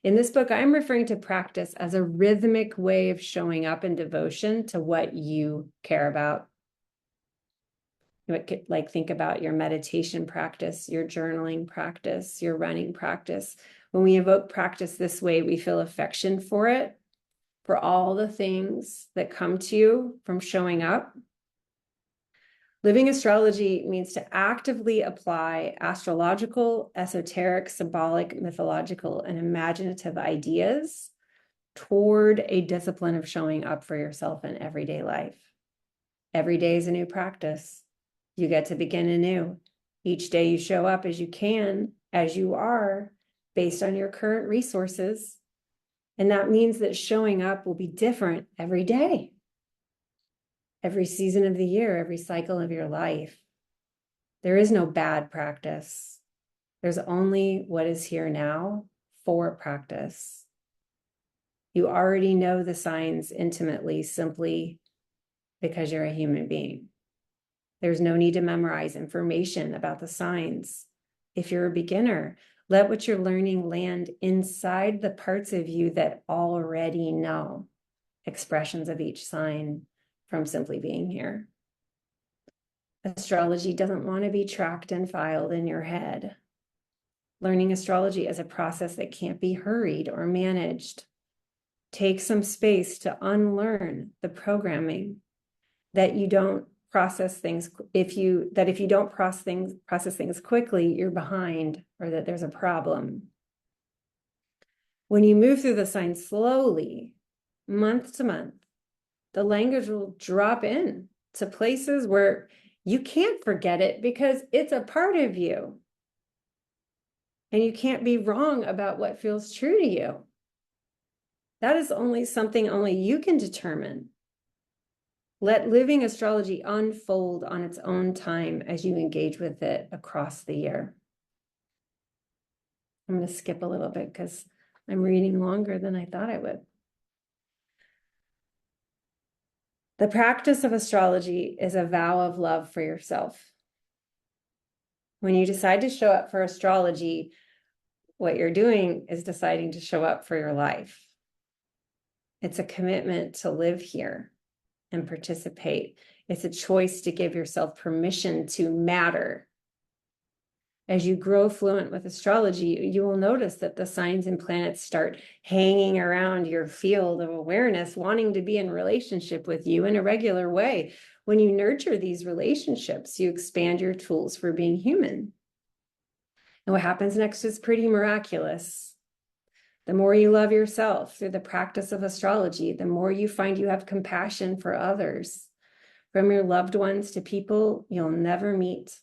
In this book, I'm referring to practice as a rhythmic way of showing up in devotion to what you care about. Like, think about your meditation practice, your journaling practice, your running practice. When we evoke practice this way, we feel affection for it, for all the things that come to you from showing up. Living astrology means to actively apply astrological, esoteric, symbolic, mythological, and imaginative ideas toward a discipline of showing up for yourself in everyday life. Every day is a new practice. You get to begin anew. Each day you show up as you can, as you are, based on your current resources. And that means that showing up will be different every day, every season of the year, every cycle of your life. There is no bad practice. There's only what is here now for practice. You already know the signs intimately simply because you're a human being. There's no need to memorize information about the signs. If you're a beginner, let what you're learning land inside the parts of you that already know expressions of each sign from simply being here. Astrology doesn't want to be tracked and filed in your head. Learning astrology is a process that can't be hurried or managed. Take some space to unlearn the programming that you don't process things. If you don't process things quickly, you're behind, or that there's a problem. When you move through the signs slowly, month to month, the language will drop in to places where you can't forget it because it's a part of you. And you can't be wrong about what feels true to you. That is only something only you can determine. Let living astrology unfold on its own time as you engage with it across the year. I'm going to skip a little bit because I'm reading longer than I thought I would. The practice of astrology is a vow of love for yourself. When you decide to show up for astrology, what you're doing is deciding to show up for your life. It's a commitment to live here and participate. It's a choice to give yourself permission to matter. As you grow fluent with astrology, you will notice that the signs and planets start hanging around your field of awareness, wanting to be in relationship with you in a regular way. When you nurture these relationships, you expand your tools for being human. And what happens next is pretty miraculous. The more you love yourself through the practice of astrology, the more you find you have compassion for others, from your loved ones to people you'll never meet.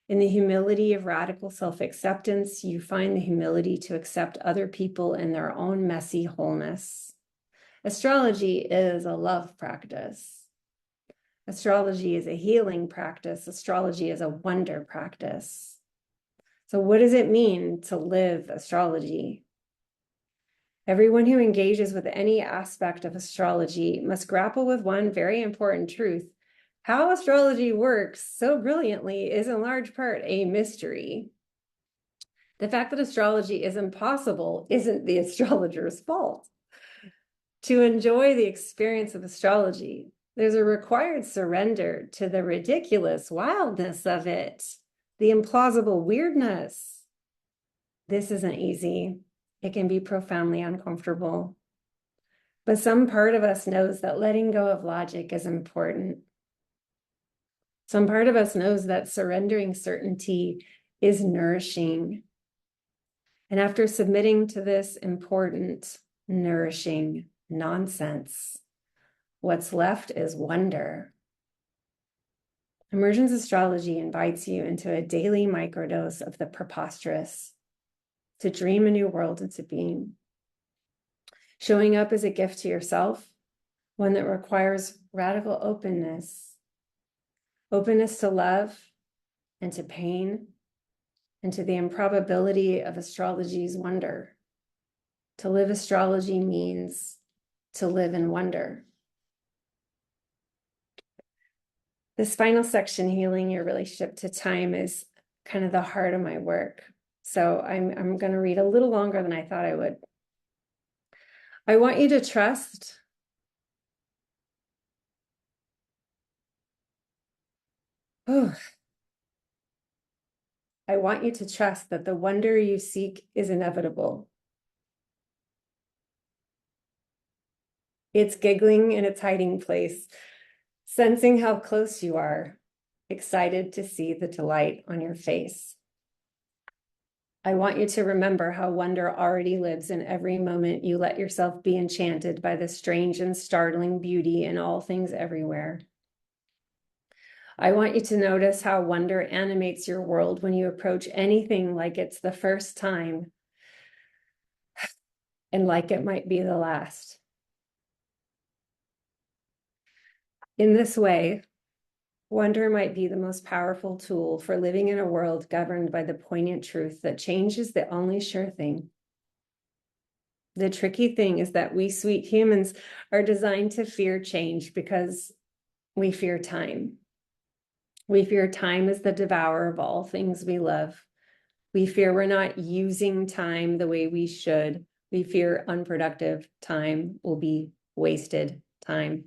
In the humility of radical self-acceptance, you find the humility to accept other people in their own messy wholeness. Astrology is a love practice. Astrology is a healing practice. Astrology is a wonder practice. So what does it mean to live astrology? Everyone who engages with any aspect of astrology must grapple with one very important truth. How astrology works so brilliantly is in large part a mystery. The fact that astrology is impossible isn't the astrologer's fault. To enjoy the experience of astrology, there's a required surrender to the ridiculous wildness of it, the implausible weirdness. This isn't easy. It can be profoundly uncomfortable. But some part of us knows that letting go of logic is important. Some part of us knows that surrendering certainty is nourishing. And after submitting to this important, nourishing nonsense, what's left is wonder. Emergence astrology invites you into a daily microdose of the preposterous, to dream a new world into being. Showing up as a gift to yourself, one that requires radical openness. Openness to love and to pain and to the improbability of astrology's wonder. To live astrology means to live in wonder. This final section, healing your relationship to time, is kind of the heart of my work. So I'm going to read a little longer than I thought I would. I want you to trust I want you to trust that the wonder you seek is inevitable. It's giggling in its hiding place, sensing how close you are, excited to see the delight on your face. I want you to remember how wonder already lives in every moment you let yourself be enchanted by the strange and startling beauty in all things everywhere. I want you to notice how wonder animates your world when you approach anything like it's the first time and like it might be the last. In this way, wonder might be the most powerful tool for living in a world governed by the poignant truth that change is the only sure thing. The tricky thing is that we sweet humans are designed to fear change because we fear time. We fear time as the devourer of all things we love. We fear we're not using time the way we should. We fear unproductive time will be wasted time.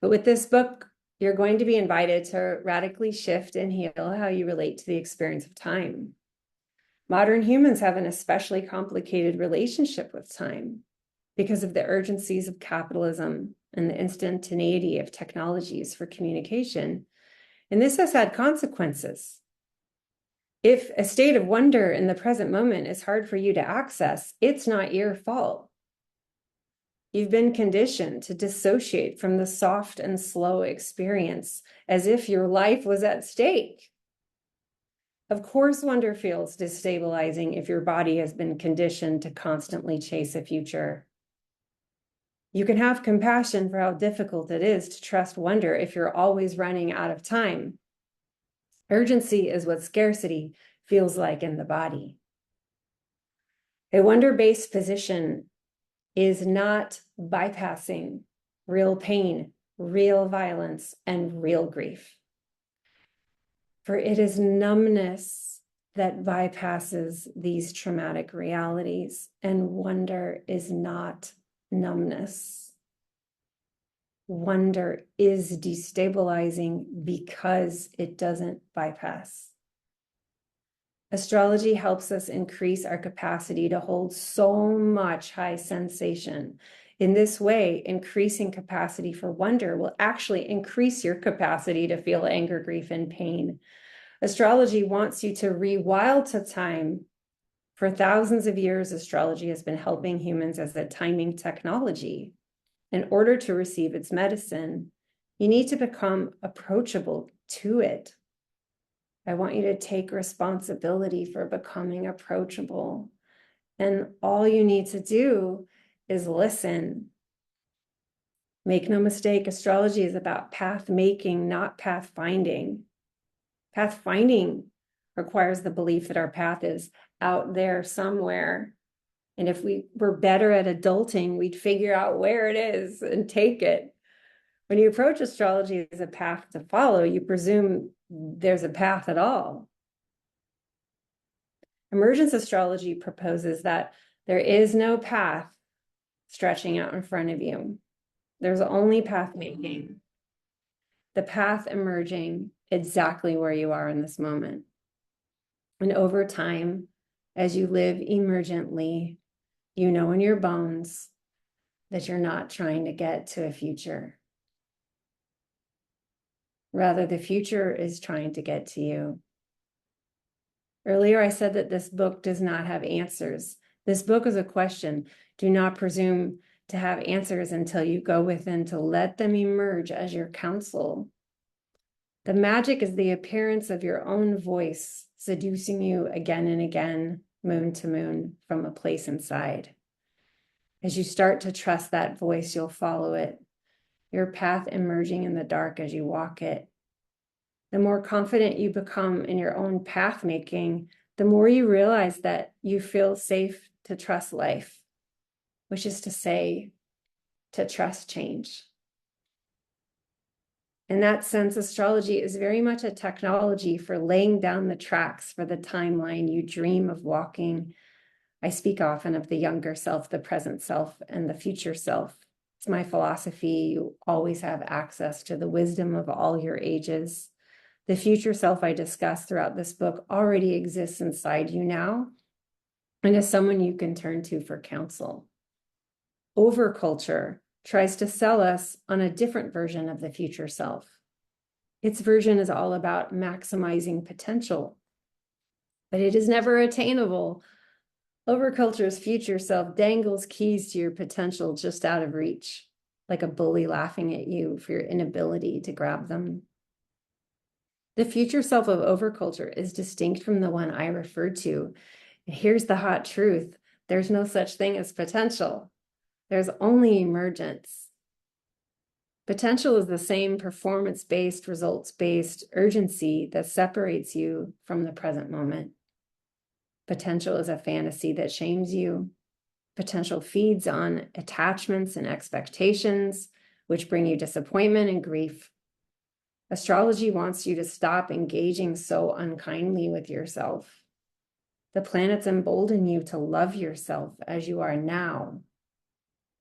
But with this book, you're going to be invited to radically shift and heal how you relate to the experience of time. Modern humans have an especially complicated relationship with time because of the urgencies of capitalism and the instantaneity of technologies for communication. And this has had consequences. If a state of wonder in the present moment is hard for you to access, it's not your fault. You've been conditioned to dissociate from the soft and slow experience as if your life was at stake. Of course, wonder feels destabilizing if your body has been conditioned to constantly chase a future. You can have compassion for how difficult it is to trust wonder if you're always running out of time. Urgency is what scarcity feels like in the body. A wonder-based position is not bypassing real pain, real violence, and real grief. For it is numbness that bypasses these traumatic realities, and wonder is not numbness. Wonder is destabilizing because it doesn't bypass. Astrology helps us increase our capacity to hold so much high sensation. In this way, increasing capacity for wonder will actually increase your capacity to feel anger, grief, and pain. Astrology wants you to rewild to time. For thousands of years, astrology has been helping humans as a timing technology. In order to receive its medicine, you need to become approachable to it. I want you to take responsibility for becoming approachable. And all you need to do is listen. Make no mistake, astrology is about path making, not path finding. Path finding requires the belief that our path is out there somewhere. And if we were better at adulting, we'd figure out where it is and take it. When you approach astrology as a path to follow, you presume there's a path at all. Emergence astrology proposes that there is no path stretching out in front of you. There's only path making. The path emerging exactly where you are in this moment. And over time, as you live emergently, You know in your bones that you're not trying to get to a future. Rather, the future is trying to get to you. Earlier, I said that this book does not have answers. This book is a question. Do not presume to have answers until you go within to let them emerge as your counsel. The magic is the appearance of your own voice seducing you again and again, moon to moon, from a place inside. As you start to trust that voice, you'll follow it, your path emerging in the dark as you walk it. The more confident you become in your own path making, the more you realize that you feel safe to trust life, which is to say, to trust change. In that sense, astrology is very much a technology for laying down the tracks for the timeline you dream of walking. I speak often of the younger self, the present self, and the future self. It's my philosophy. You always have access to the wisdom of all your ages. The future self I discuss throughout this book already exists inside you now and is someone you can turn to for counsel. Overculture tries to sell us on a different version of the future self. Its version is all about maximizing potential, but it is never attainable. Overculture's future self dangles keys to your potential just out of reach, like a bully laughing at you for your inability to grab them. The future self of overculture is distinct from the one I referred to. And here's the hot truth. There's no such thing as potential. There's only emergence. Potential is the same performance-based, results-based urgency that separates you from the present moment. Potential is a fantasy that shames you. Potential feeds on attachments and expectations, which bring you disappointment and grief. Astrology wants you to stop engaging so unkindly with yourself. The planets embolden you to love yourself as you are now.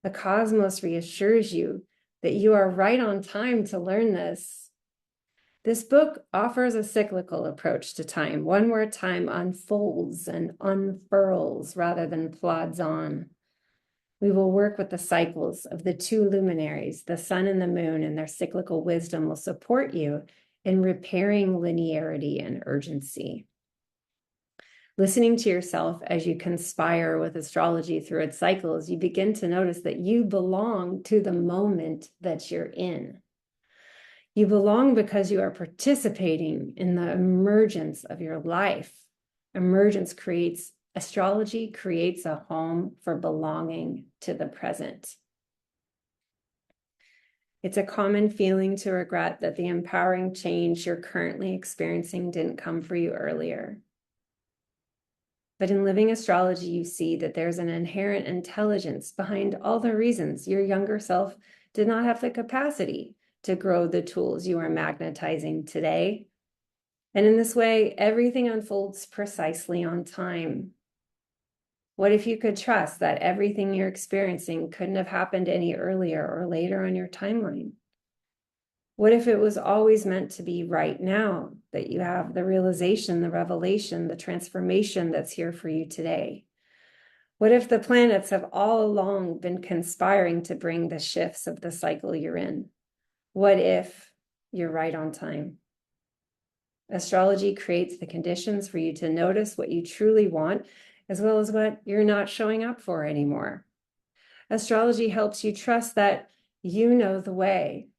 The cosmos reassures you that you are right on time to learn this. This book offers a cyclical approach to time, one where time unfolds and unfurls rather than plods on. We will work with the cycles of the two luminaries, the sun and the moon, and their cyclical wisdom will support you in repairing linearity and urgency. Listening to yourself as you conspire with astrology through its cycles, you begin to notice that you belong to the moment that you're in. You belong because you are participating in the emergence of your life. Astrology creates a home for belonging to the present. It's a common feeling to regret that the empowering change you're currently experiencing didn't come for you earlier. But in Living Astrology, you see that there's an inherent intelligence behind all the reasons your younger self did not have the capacity to grow the tools you are magnetizing today. And in this way, everything unfolds precisely on time. What if you could trust that everything you're experiencing couldn't have happened any earlier or later on your timeline? What if it was always meant to be right now, that you have the realization, the revelation, the transformation that's here for you today? What if the planets have all along been conspiring to bring the shifts of the cycle you're in? What if you're right on time? Astrology creates the conditions for you to notice what you truly want, as well as what you're not showing up for anymore. Astrology helps you trust that you know the way.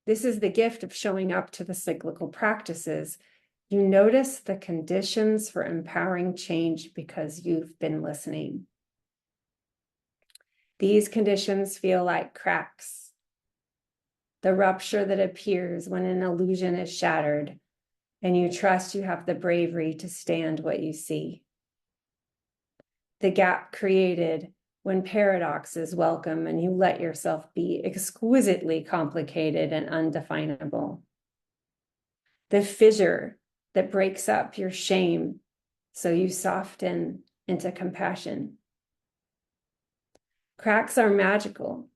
This is the gift of showing up to the cyclical practices. You notice the conditions for empowering change because you've been listening. These conditions feel like cracks, the rupture that appears when an illusion is shattered, and you trust you have the bravery to stand what you see. The gap created when paradox is welcome and you let yourself be exquisitely complicated and undefinable. The fissure that breaks up your shame so you soften into compassion. Cracks are magical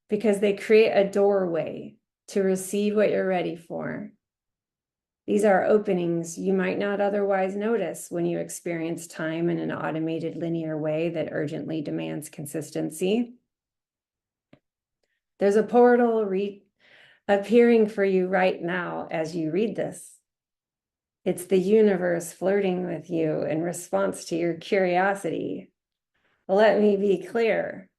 because they create a doorway to receive what you're ready for. These are openings you might not otherwise notice when you experience time in an automated linear way that urgently demands consistency. There's a portal appearing for you right now as you read this. It's the universe flirting with you in response to your curiosity. Let me be clear.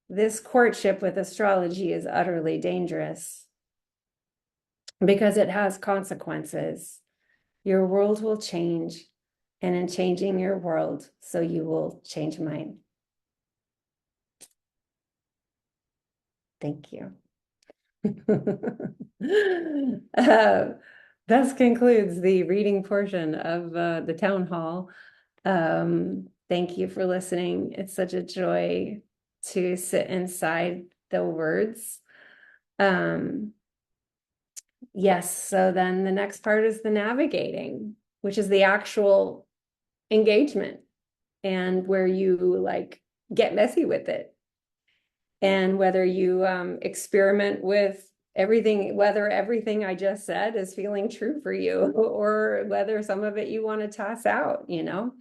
This courtship with astrology is utterly dangerous because it has consequences. Your world will change, and in changing your world, so you will change mine. Thank you. Thus concludes the reading portion of the town hall. Thank you for listening. It's such a joy to sit inside the words. Yes, so then the next part is the navigating, which is the actual engagement and where you like get messy with it. And whether you experiment with everything, whether everything I just said is feeling true for you, or whether some of it you want to toss out, you know.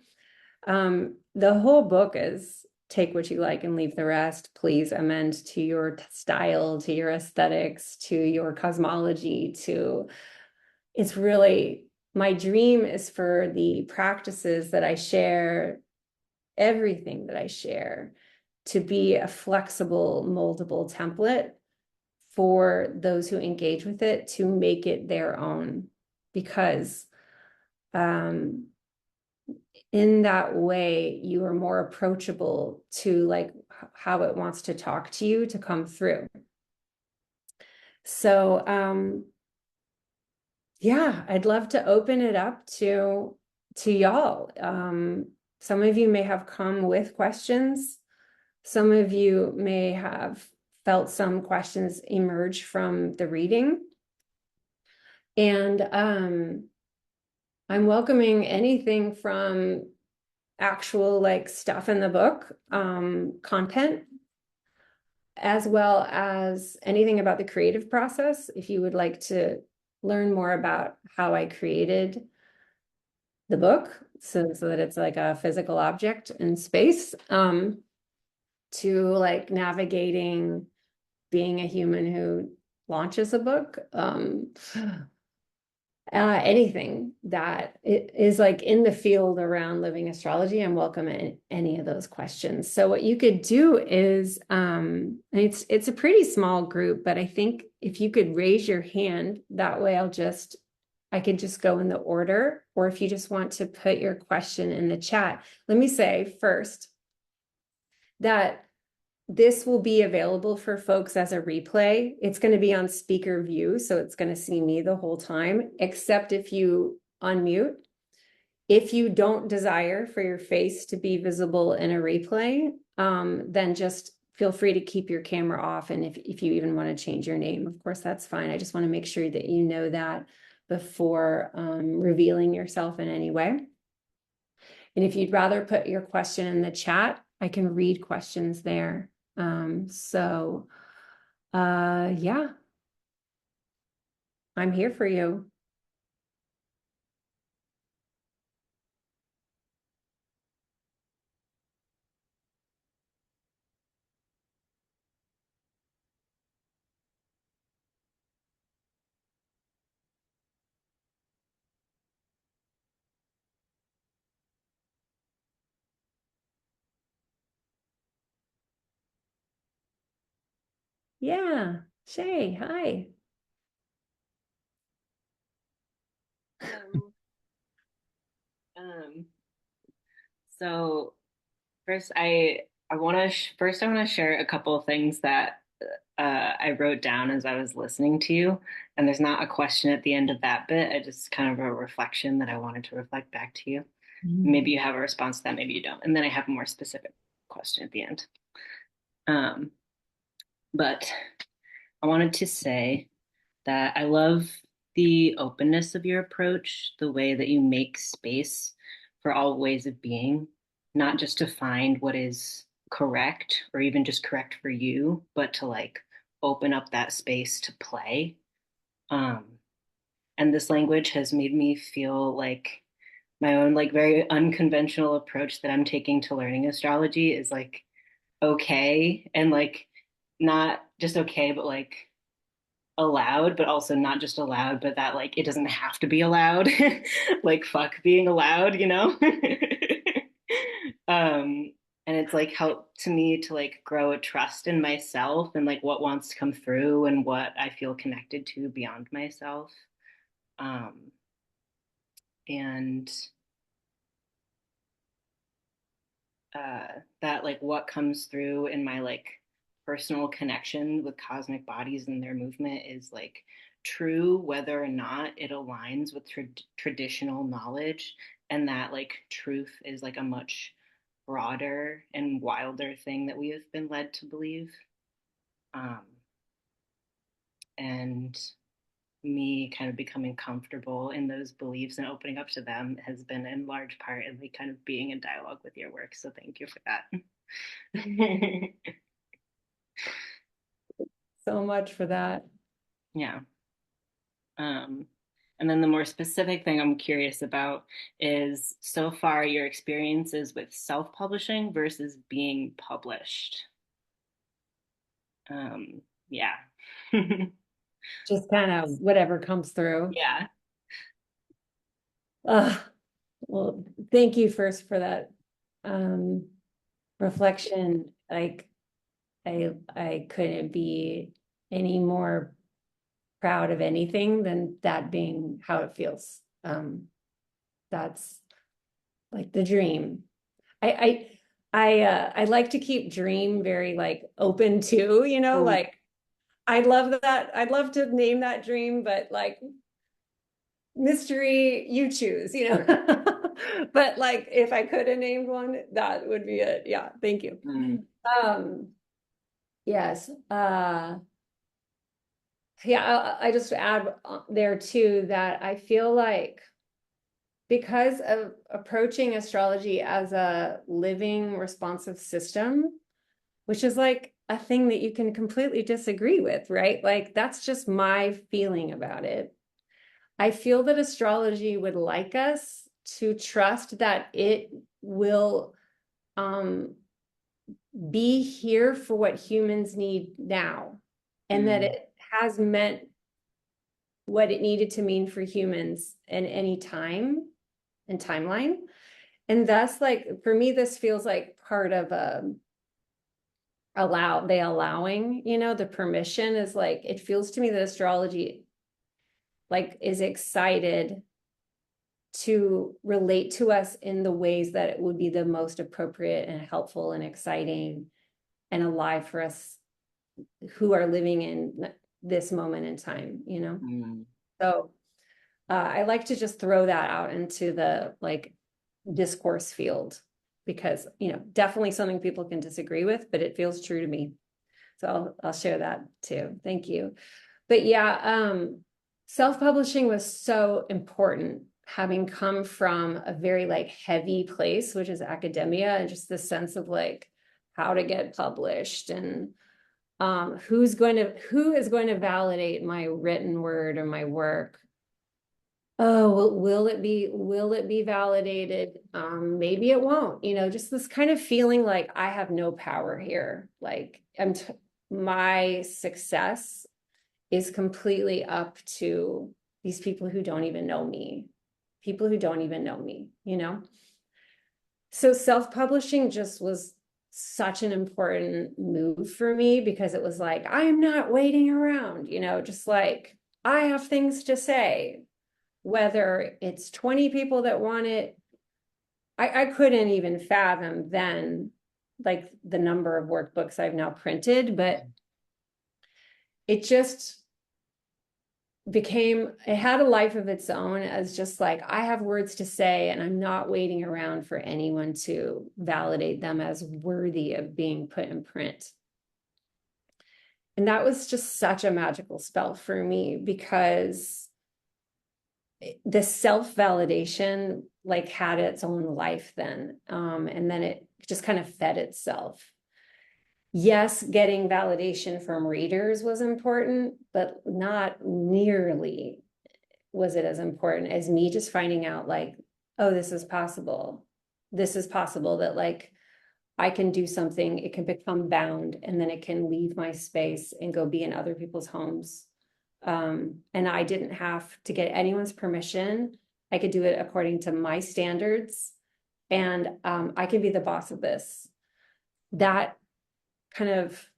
The whole book is take what you like and leave the rest. Please amend to your style, to your aesthetics, to your cosmology, to it's really my dream is for the practices that I share, everything that I share, to be a flexible, moldable template for those who engage with it to make it their own. Because in that way, you are more approachable to like how it wants to talk to you to come through. So yeah, I'd love to open it up to y'all. Some of you may have come with questions. Some of you may have felt some questions emerge from the reading. And I'm welcoming anything from actual like stuff in the book, content, as well as anything about the creative process. If you would like to learn more about how I created the book, so that it's like a physical object in space, to like navigating being a human who launches a book, anything that is like in the field around living astrology, I'm welcome in any of those questions. So what you could do is, it's a pretty small group, but I think if you could raise your hand, that way I could just go in the order, or if you just want to put your question in the chat. Let me say first that this will be available for folks as a replay. It's going to be on speaker view, so it's going to see me the whole time, except if you unmute. If you don't desire for your face to be visible in a replay, then just feel free to keep your camera off. And if you even want to change your name, of course, that's fine. I just want to make sure that you know that before revealing yourself in any way. And if you'd rather put your question in the chat, I can read questions there. Yeah, I'm here for you. Yeah, Shay, hi. Hello. Um, so first I want to first I want to share a couple of things that I wrote down as I was listening to you, and there's not a question at the end of that bit. I just kind of a reflection that I wanted to reflect back to you. Maybe you have a response to that, maybe you don't, and then I have a more specific question at the end. Um, but I wanted to say that I love the openness of your approach, the way that you make space for all ways of being, not just to find what is correct or even just correct for you, but to like open up that space to play. Um, And this language has made me feel like my own like very unconventional approach that I'm taking to learning astrology is like okay, and like not just okay, but like allowed, but also not just allowed, but that like it doesn't have to be allowed. Like fuck being allowed, you know? um and it's like helped to me to like grow a trust in myself and like what wants to come through and what I feel connected to beyond myself. Um and uh that like what comes through in my like personal connection with cosmic bodies and their movement is like true whether or not it aligns with traditional knowledge, and that like truth is like a much broader and wilder thing that we have been led to believe. um and me kind of becoming comfortable in those beliefs and opening up to them has been in large part in like kind of being in dialogue with your work, so thank you for that. So much for that. Yeah. Um, and then the more specific thing I'm curious about is so far your experiences with self-publishing versus being published. Yeah. Just kind of whatever comes through. Yeah. Uh, well, thank you first for that um, reflection. Like I couldn't be any more proud of anything than that being how it feels. That's like the dream. I I like to keep dream very like open too, you know, Mm, like I love that. I'd love to name that dream, but like mystery, you choose, you know. But like if I could have named one, that would be it. Yeah, thank you. mm, Um, yes. Yeah, I just add there too that I feel like because of approaching astrology as a living responsive system, which is like a thing that you can completely disagree with, right? Like that's just my feeling about it. I feel that astrology would like us to trust that it will um, be here for what humans need now, and that mm, it has meant what it needed to mean for humans in any time and timeline. And thus, like for me, this feels like part of a allowing, you know, the permission is like it feels to me that astrology like is excited to relate to us in the ways that it would be the most appropriate and helpful and exciting and alive for us who are living in this moment in time, you know? mm, So I like to just throw that out into the like discourse field because, you know, definitely something people can disagree with, but it feels true to me. So I'll share that too. Thank you. But yeah, self-publishing was so important, having come from a very like heavy place, which is academia, and just the sense of like how to get published and who is going to validate my written word or my work. Oh, will it be validated? Maybe it won't, you know, just this kind of feeling like I have no power here. Like my success is completely up to these people who don't even know me, you know? So self-publishing just was such an important move for me because it was like, I'm not waiting around, you know, just like I have things to say, whether it's 20 people that want it. I couldn't even fathom then like the number of workbooks I've now printed, but it just it had a life of its own as just like I have words to say and I'm not waiting around for anyone to validate them as worthy of being put in print. And that was just such a magical spell for me because the self-validation like had its own life then, and then it just kind of fed itself. Yes, getting validation from readers was important, but not nearly was it as important as me just finding out like, oh, this is possible. This is possible that like I can do something, it can become bound, and then it can leave my space and go be in other people's homes. And I didn't have to get anyone's permission. I could do it according to my standards, and I can be the boss of this. That kind of,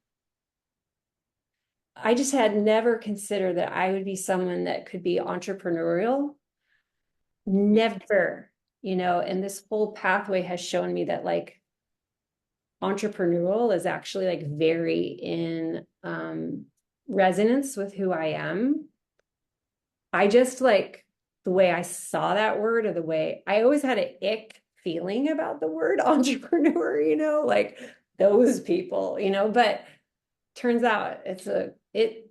I just had never considered that I would be someone that could be entrepreneurial. Never, and this whole pathway has shown me that like entrepreneurial is actually like very in resonance with who I am. I just like the way I saw that word, or the way I always had an ick feeling about the word entrepreneur, like those people, but turns out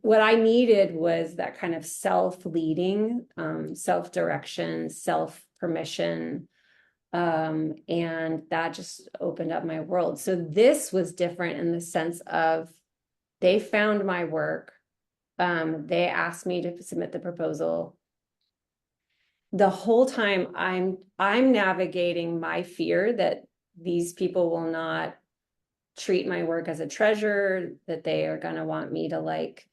what I needed was that kind of self-leading, self-direction, self-permission. And that just opened up my world. So this was different in the sense of they found my work. They asked me to submit the proposal. The whole time I'm navigating my fear that these people will not treat my work as a treasure, that they are going to want me to like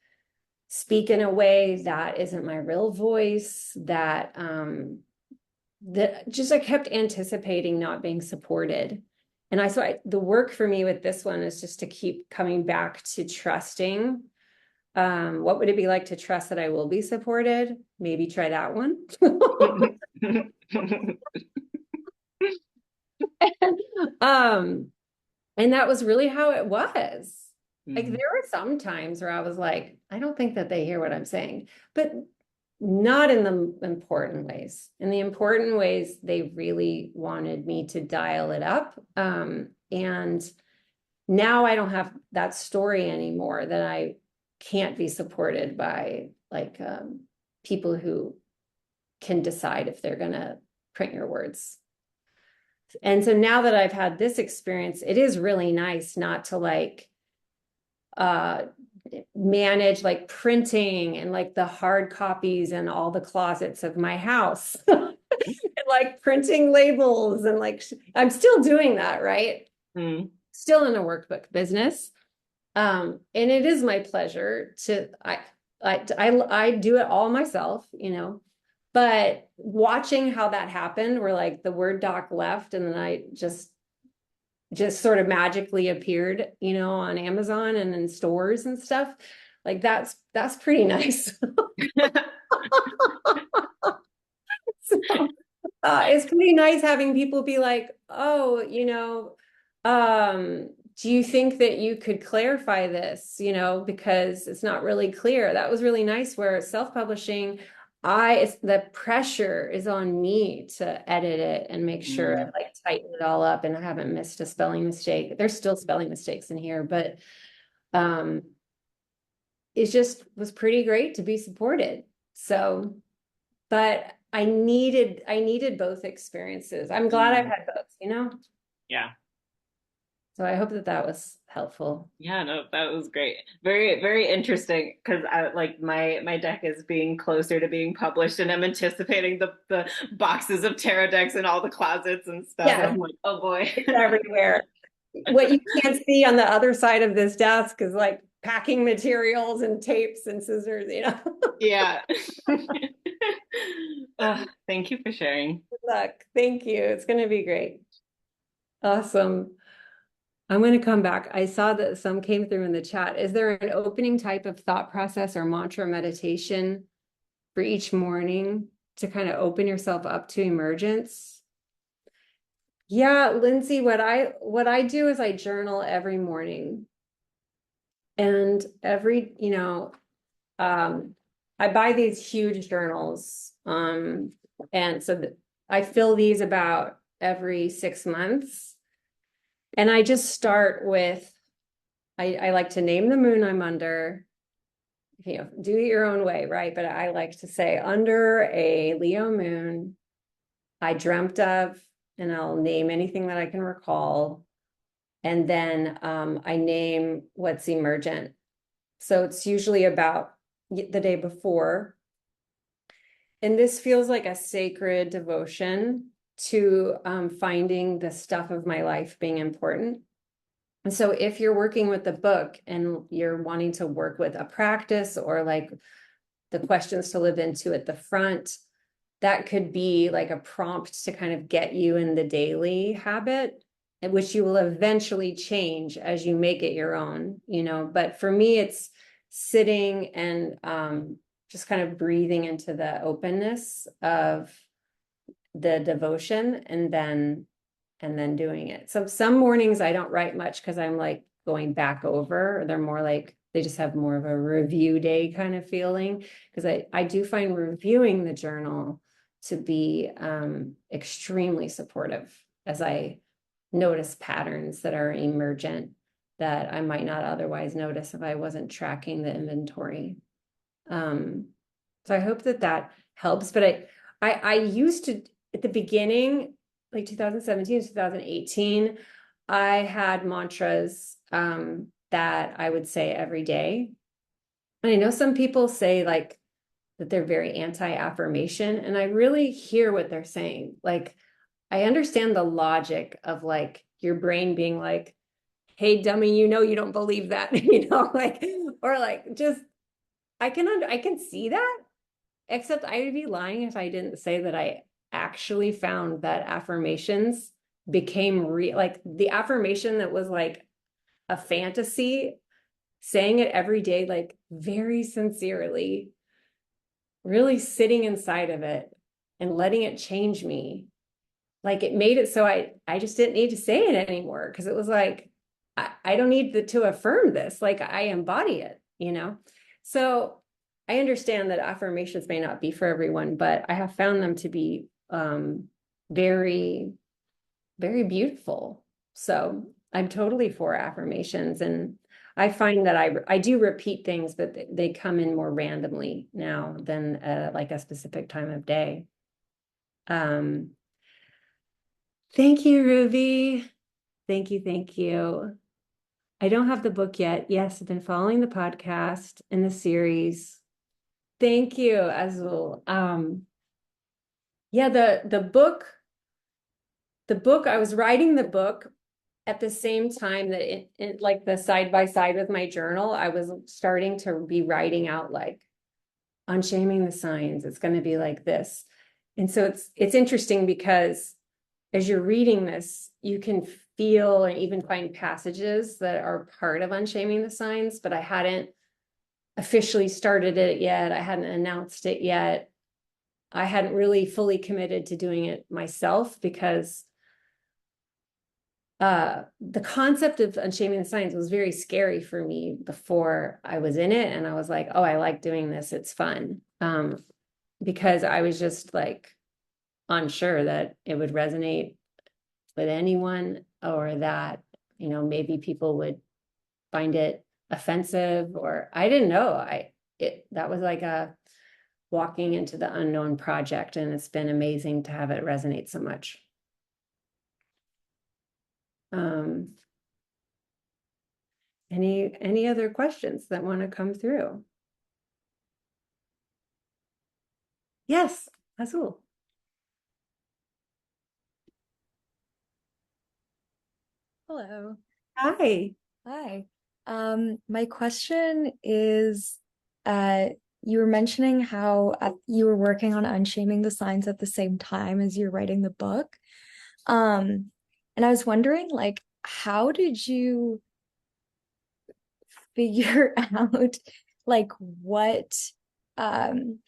speak in a way that isn't my real voice, that just I kept anticipating not being supported. And the work for me with this one is just to keep coming back to trusting. What would it be like to trust that I will be supported? Maybe try that one. And that was really how it was. Like there were some times where I was like, I don't think that they hear what I'm saying, but not in the important ways. In the important ways, they really wanted me to dial it up. And now I don't have that story anymore, that I can't be supported by like people who can decide if they're going to print your words. And so now that I've had this experience, it is really nice not to like manage like printing and like the hard copies and all the closets of my house. And like printing labels and like I'm still doing that, right? Still in a workbook business. And it is my pleasure to I do it all myself, but watching how that happened, where like the Word doc left and then I just sort of magically appeared, on Amazon and in stores and stuff. Like that's pretty nice. So, it's pretty nice having people be like, oh, do you think that you could clarify this, because it's not really clear. That was really nice, where self-publishing, the pressure is on me to edit it and make sure I like tighten it all up and I haven't missed a spelling mistake. There's still spelling mistakes in here, but it just was pretty great to be supported. So, but I needed both experiences. I'm glad I've had both, Yeah. So I hope that was helpful. Yeah, no, that was great. Very, very interesting, because I like my deck is being closer to being published, and I'm anticipating the boxes of tarot decks in all the closets and stuff. Yeah, I'm like, oh boy. it's everywhere. What you can't see on the other side of this desk is like packing materials and tapes and scissors, Yeah. Thank you for sharing. Good luck. Thank you. It's going to be great. Awesome. I'm going to come back. I saw that some came through in the chat. Is there an opening type of thought process or mantra meditation for each morning to kind of open yourself up to emergence? Yeah, Lindsay, what I do is I journal every morning. And I buy these huge journals. And so I fill these about every 6 months. And I just start with, I like to name the moon I'm under, do it your own way, right? But I like to say, under a Leo moon, I dreamt of, and I'll name anything that I can recall. And then I name what's emergent. So it's usually about the day before. and this feels like a sacred devotion to finding the stuff of my life being important. And so if you're working with the book and you're wanting to work with a practice or like the questions to live into at the front, that could be like a prompt to kind of get you in the daily habit, which you will eventually change as you make it your own, you know. But for me, it's sitting and just kind of breathing into the openness of the devotion and then doing it. So some mornings I don't write much because I'm like going back over. They're more like they just have more of a review day kind of feeling, because I do find reviewing the journal to be extremely supportive as I notice patterns that are emergent that I might not otherwise notice if I wasn't tracking the inventory. So I hope that that helps. But I used to, at the beginning, like 2017, 2018, I had mantras that I would say every day. And I know some people say like that they're very anti-affirmation, and I really hear what they're saying. Like, I understand the logic of like your brain being like, hey, dummy, you know, you don't believe that, you know, like, or like just, I can see that, except I would be lying if I didn't say that I actually found that affirmations became real. Like the affirmation that was like a fantasy, saying it every day, like very sincerely, really sitting inside of it and letting it change me. Like it made it so I just didn't need to say it anymore, because it was like, I don't need to affirm this. Like I embody it, you know? So I understand that affirmations may not be for everyone, but I have found them to be very, very beautiful. So I'm totally for affirmations. And I find that I do repeat things, but they come in more randomly now than like a specific time of day. Um, Thank you, Ruby. Thank you. Thank you. I don't have the book yet. Yes, I've been following the podcast and the series. Thank you, Azul. Yeah, the book, I was writing the book at the same time that it like the side by side with my journal, I was starting to be writing out like unshaming the signs. It's going to be like this. And so it's interesting because as you're reading this, you can feel and even find passages that are part of unshaming the signs, but I hadn't officially started it yet. I hadn't announced it yet. I hadn't really fully committed to doing it myself, because the concept of unshaming the signs was very scary for me before I was in it. And I was like, oh, I like doing this. It's fun. Because I was just like unsure that it would resonate with anyone, or that, you know, maybe people would find it offensive, or I didn't know. That was like a walking into the unknown project, and it's been amazing to have it resonate so much. Any other questions that want to come through? Yes, Azul. Hello. Hi. Hi. My question is, uh, you were mentioning how you were working on unshaming the signs at the same time as you're writing the book. And I was wondering, like, how did you figure out, like, what, um,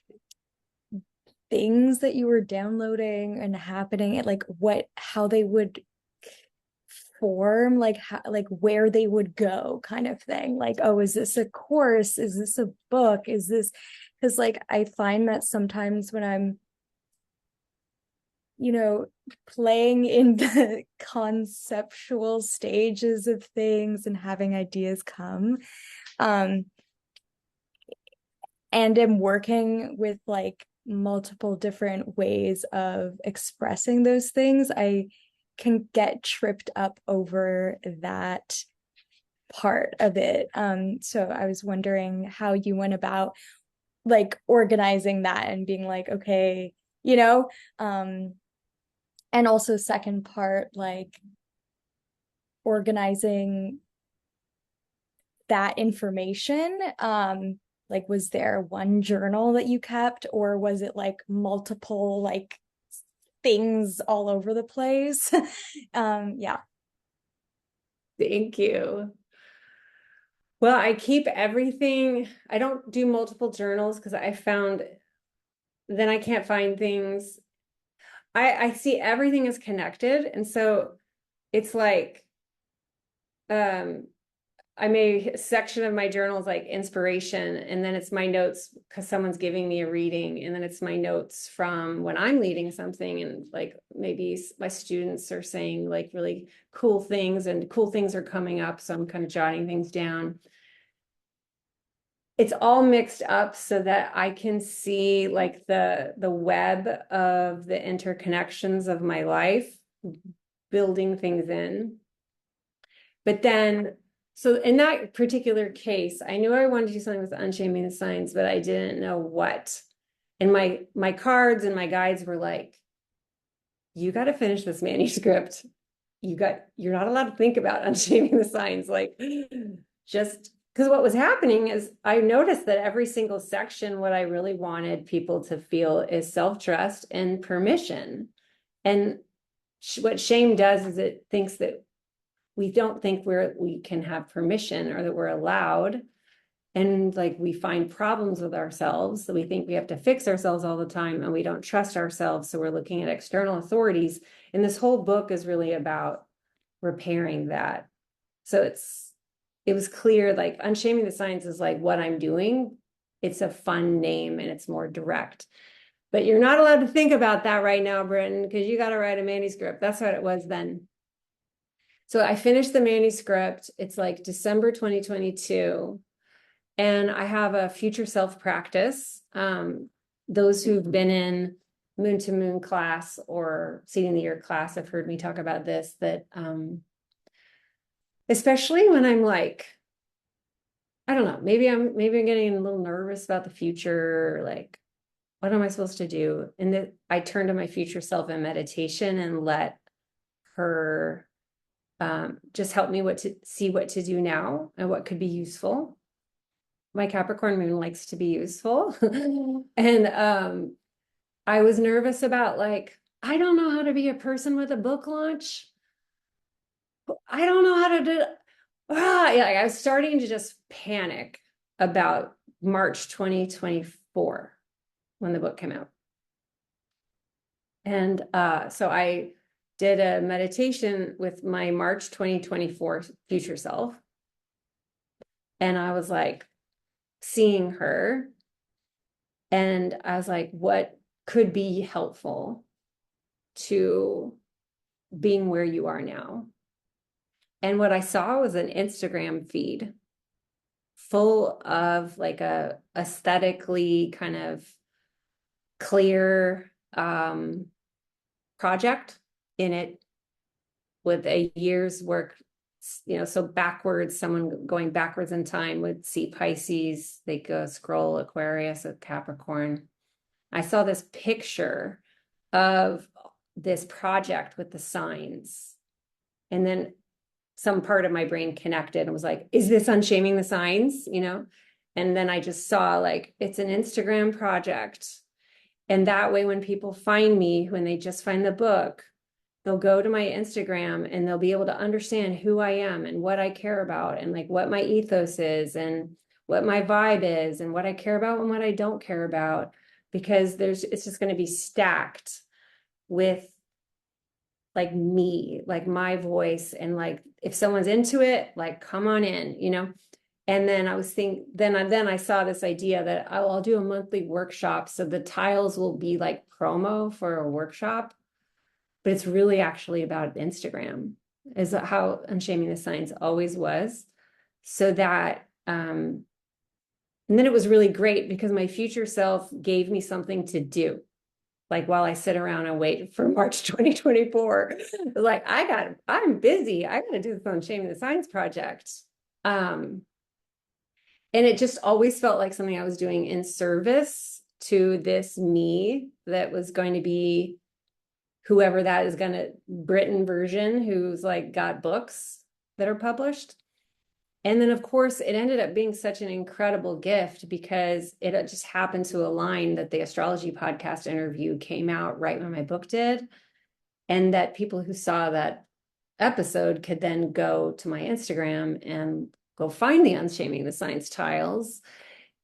things that you were downloading and happening, and like how they would form, like how, like where they would go, kind of thing, like, oh, is this a course, is this a book, is this, because like I find that sometimes when I'm, you know, playing in the conceptual stages of things and having ideas come, and am working with like multiple different ways of expressing those things, I can get tripped up over that part of it. So I was wondering how you went about like organizing that and being like, okay, you know, and also second part, like organizing that information. Like, was there one journal that you kept, or was it like multiple like things all over the place? Yeah. Thank you. Well, I keep everything. I don't do multiple journals because I found then I can't find things. I see everything is connected. And so it's like I made a section of my journals like inspiration, and then it's my notes because someone's giving me a reading, and then it's my notes from when I'm leading something, and like maybe my students are saying like really cool things, and cool things are coming up, so I'm kind of jotting things down. It's all mixed up so that I can see like the web of the interconnections of my life, building things in. But then, so in that particular case, I knew I wanted to do something with unshaming the signs, but I didn't know what. And my cards and my guides were like, you got to finish this manuscript. You're not allowed to think about unshaming the signs. Like, just because what was happening is I noticed that every single section, what I really wanted people to feel is self-trust and permission. And what shame does is it thinks that we don't think we can have permission or that we're allowed. And like we find problems with ourselves. So we think we have to fix ourselves all the time, and we don't trust ourselves. So we're looking at external authorities. And this whole book is really about repairing that. So it was clear, like unshaming the signs is like what I'm doing. It's a fun name and it's more direct. But you're not allowed to think about that right now, Britton, because you got to write a manuscript. That's what it was then. So I finished the manuscript. It's like December 2022. And I have a future self practice. Those who've been in moon to moon class or seeding the year class have heard me talk about this, that especially when I'm like, I don't know, maybe I'm getting a little nervous about the future, like what am I supposed to do? And that I turn to my future self in meditation and let her just help me what to do now and what could be useful. My Capricorn moon likes to be useful. And I was nervous about like, I don't know how to be a person with a book launch. I don't know how to do it. Yeah, I was starting to just panic about March 2024 when the book came out. And so I did a meditation with my March 2024 future self. And I was like seeing her. And I was like, what could be helpful to being where you are now? And what I saw was an Instagram feed full of like a aesthetically kind of clear project in it with a year's work, so backwards, someone going backwards in time would see Pisces, they go scroll Aquarius with Capricorn. I saw this picture of this project with the signs, and then some part of my brain connected and was like, is this unshaming the signs? And then I just saw like, it's an Instagram project. And that way, when people find me, when they just find the book, they'll go to my Instagram and they'll be able to understand who I am and what I care about and like what my ethos is and what my vibe is and what I care about and what I don't care about, because it's just going to be stacked with like me, like my voice, and like if someone's into it, like come on in. And then I was thinking, then I saw this idea that I'll do a monthly workshop, so the tiles will be like promo for a workshop, but it's really actually about Instagram, is how Unshaming the Signs always was. So that and then it was really great because my future self gave me something to do. Like while I sit around and wait for March 2024, like I'm busy. I got to do this Unshaming the Signs project. And it just always felt like something I was doing in service to this me that was going to be whoever that is going to, Britain version, who's like got books that are published. And then, of course, it ended up being such an incredible gift because it just happened to align that the astrology podcast interview came out right when my book did. And that people who saw that episode could then go to my Instagram and go find the Unshaming the Science tiles.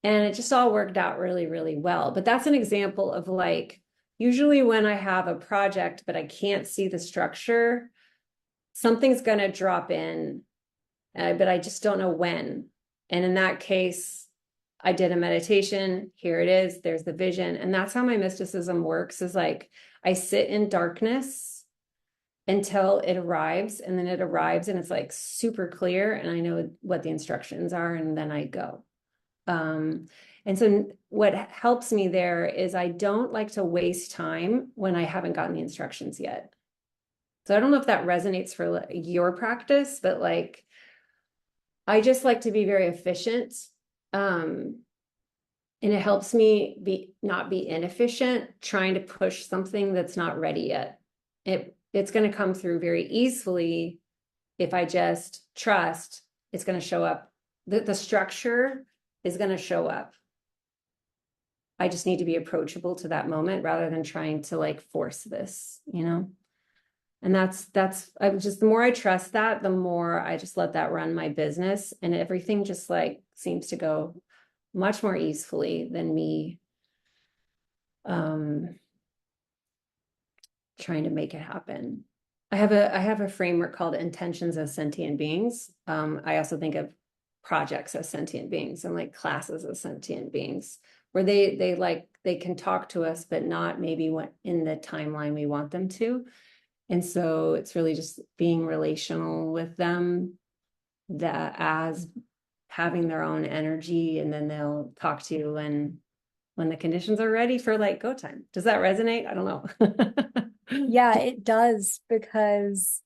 And it just all worked out really, really well. But that's an example of like, usually when I have a project, but I can't see the structure, something's going to drop in, but I just don't know when. And in that case, I did a meditation. Here it is. There's the vision. And that's how my mysticism works, is like I sit in darkness until it arrives. And then it arrives and it's like super clear. And I know what the instructions are. And then I go. And so what helps me there is I don't like to waste time when I haven't gotten the instructions yet. So I don't know if that resonates for your practice, but like, I just like to be very efficient. And it helps me not be inefficient trying to push something that's not ready yet. It's going to come through very easily if I just trust it's going to show up. The structure is going to show up. I just need to be approachable to that moment rather than trying to like force this, you know? And I just, the more I trust that, the more I just let that run my business, and everything just like seems to go much more easily than me trying to make it happen. I have a framework called intentions as sentient beings. I also think of projects as sentient beings and like classes as sentient beings, where they can talk to us, but not maybe what in the timeline we want them to. And so it's really just being relational with them, that as having their own energy, and then they'll talk to you when the conditions are ready for like go time. Does that resonate? I don't know. Yeah, it does, because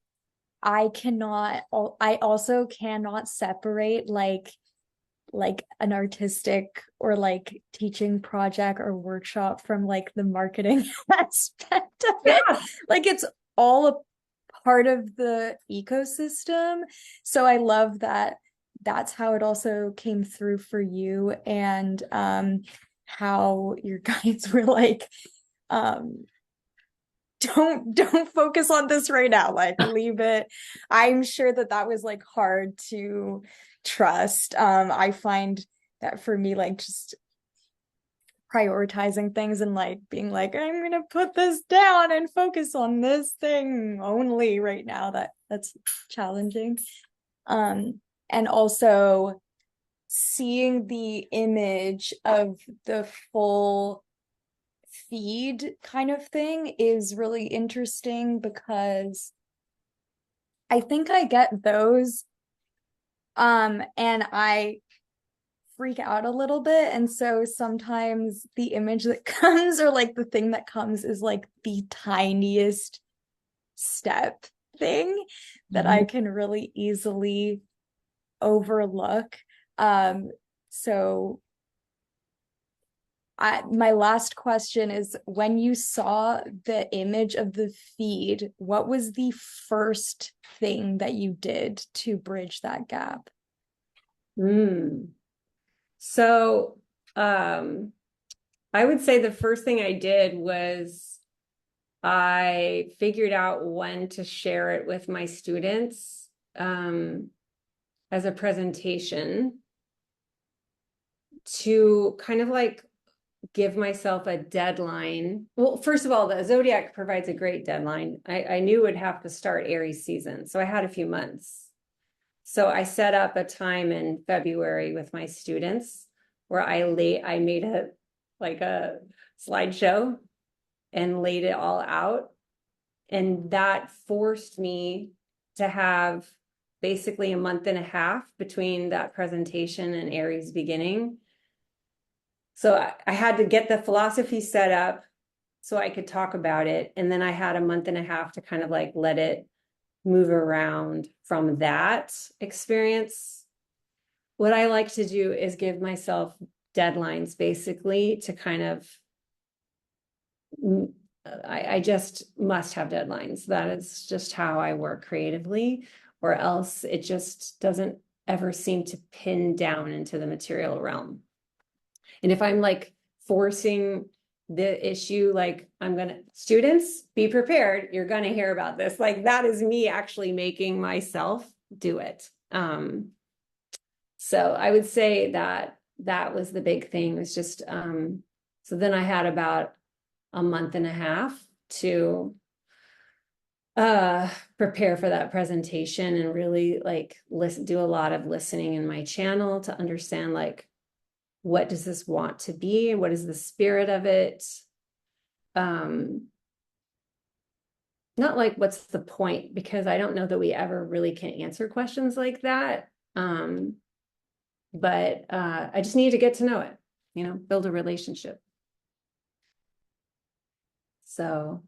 I also cannot separate like an artistic or like teaching project or workshop from like the marketing aspect of it. Yeah. Like it's all a part of the ecosystem. So I love that that's how it also came through for you, and how your guides were like, don't focus on this right now, like leave it. I'm sure that was like hard to trust. I find that for me, like just prioritizing things and like being like, I'm gonna put this down and focus on this thing only right now, that's challenging. And also seeing the image of the full feed kind of thing is really interesting, because I think I get those and I freak out a little bit, and so sometimes the image that comes, or like the thing that comes, is like the tiniest step thing that I can really easily overlook. So my last question is, when you saw the image of the feed, what was the first thing that you did to bridge that gap? So I would say the first thing I did was I figured out when to share it with my students as a presentation, to kind of like give myself a deadline. Well, first of all, the zodiac provides a great deadline. I knew it would have to start Aries season, so I had a few months. So I set up a time in February with my students where I made a slideshow and laid it all out. And that forced me to have basically a month and a half between that presentation and Aries beginning. So I had to get the philosophy set up so I could talk about it. And then I had a month and a half to kind of like let it move around from that experience. what I like to do is give myself deadlines basically to kind of, I just must have deadlines. That is just how I work creatively, or else it just doesn't ever seem to pin down into the material realm. And if I'm like forcing the issue, like students, be prepared, you're gonna hear about this. Like that is me actually making myself do it. So I would say that that was the big thing, was just so then I had about a month and a half to prepare for that presentation and really like do a lot of listening in my channel to understand like what does this want to be and what is the spirit of it. Not like what's the point, because I don't know that we ever really can answer questions like that. But I just need to get to know it, build a relationship. So,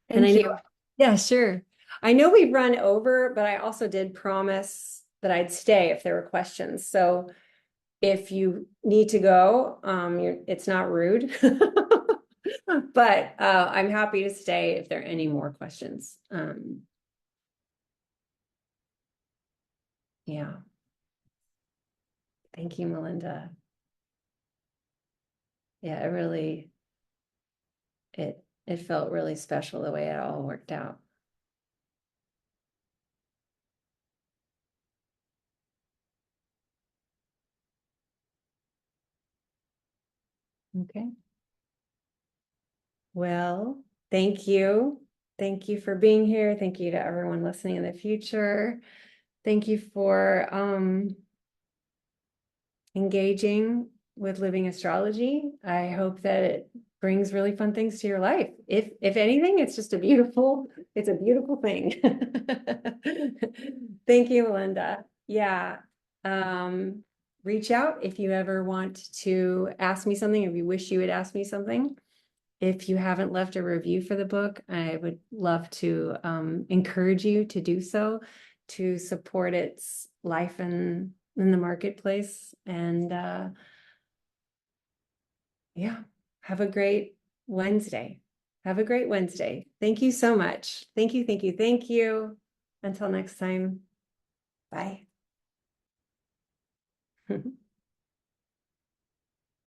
and Thank I you. know, yeah, sure. I know we've run over, but I also did promise that I'd stay if there were questions. So if you need to go, it's not rude, but I'm happy to stay if there are any more questions. Yeah. Thank you, Melinda. Yeah, it felt really special the way it all worked out. Okay. Well, thank you. Thank you for being here. Thank you to everyone listening in the future. Thank you for engaging with Living Astrology. I hope that it brings really fun things to your life. If anything, it's a beautiful thing. Thank you, Melinda. Yeah. Reach out if you ever want to ask me something, if you wish you would ask me something. If you haven't left a review for the book, I would love to encourage you to do so, to support its life in the marketplace. And yeah, have a great Wednesday. Have a great Wednesday. Thank you so much. Thank you, thank you, thank you. Until next time, bye.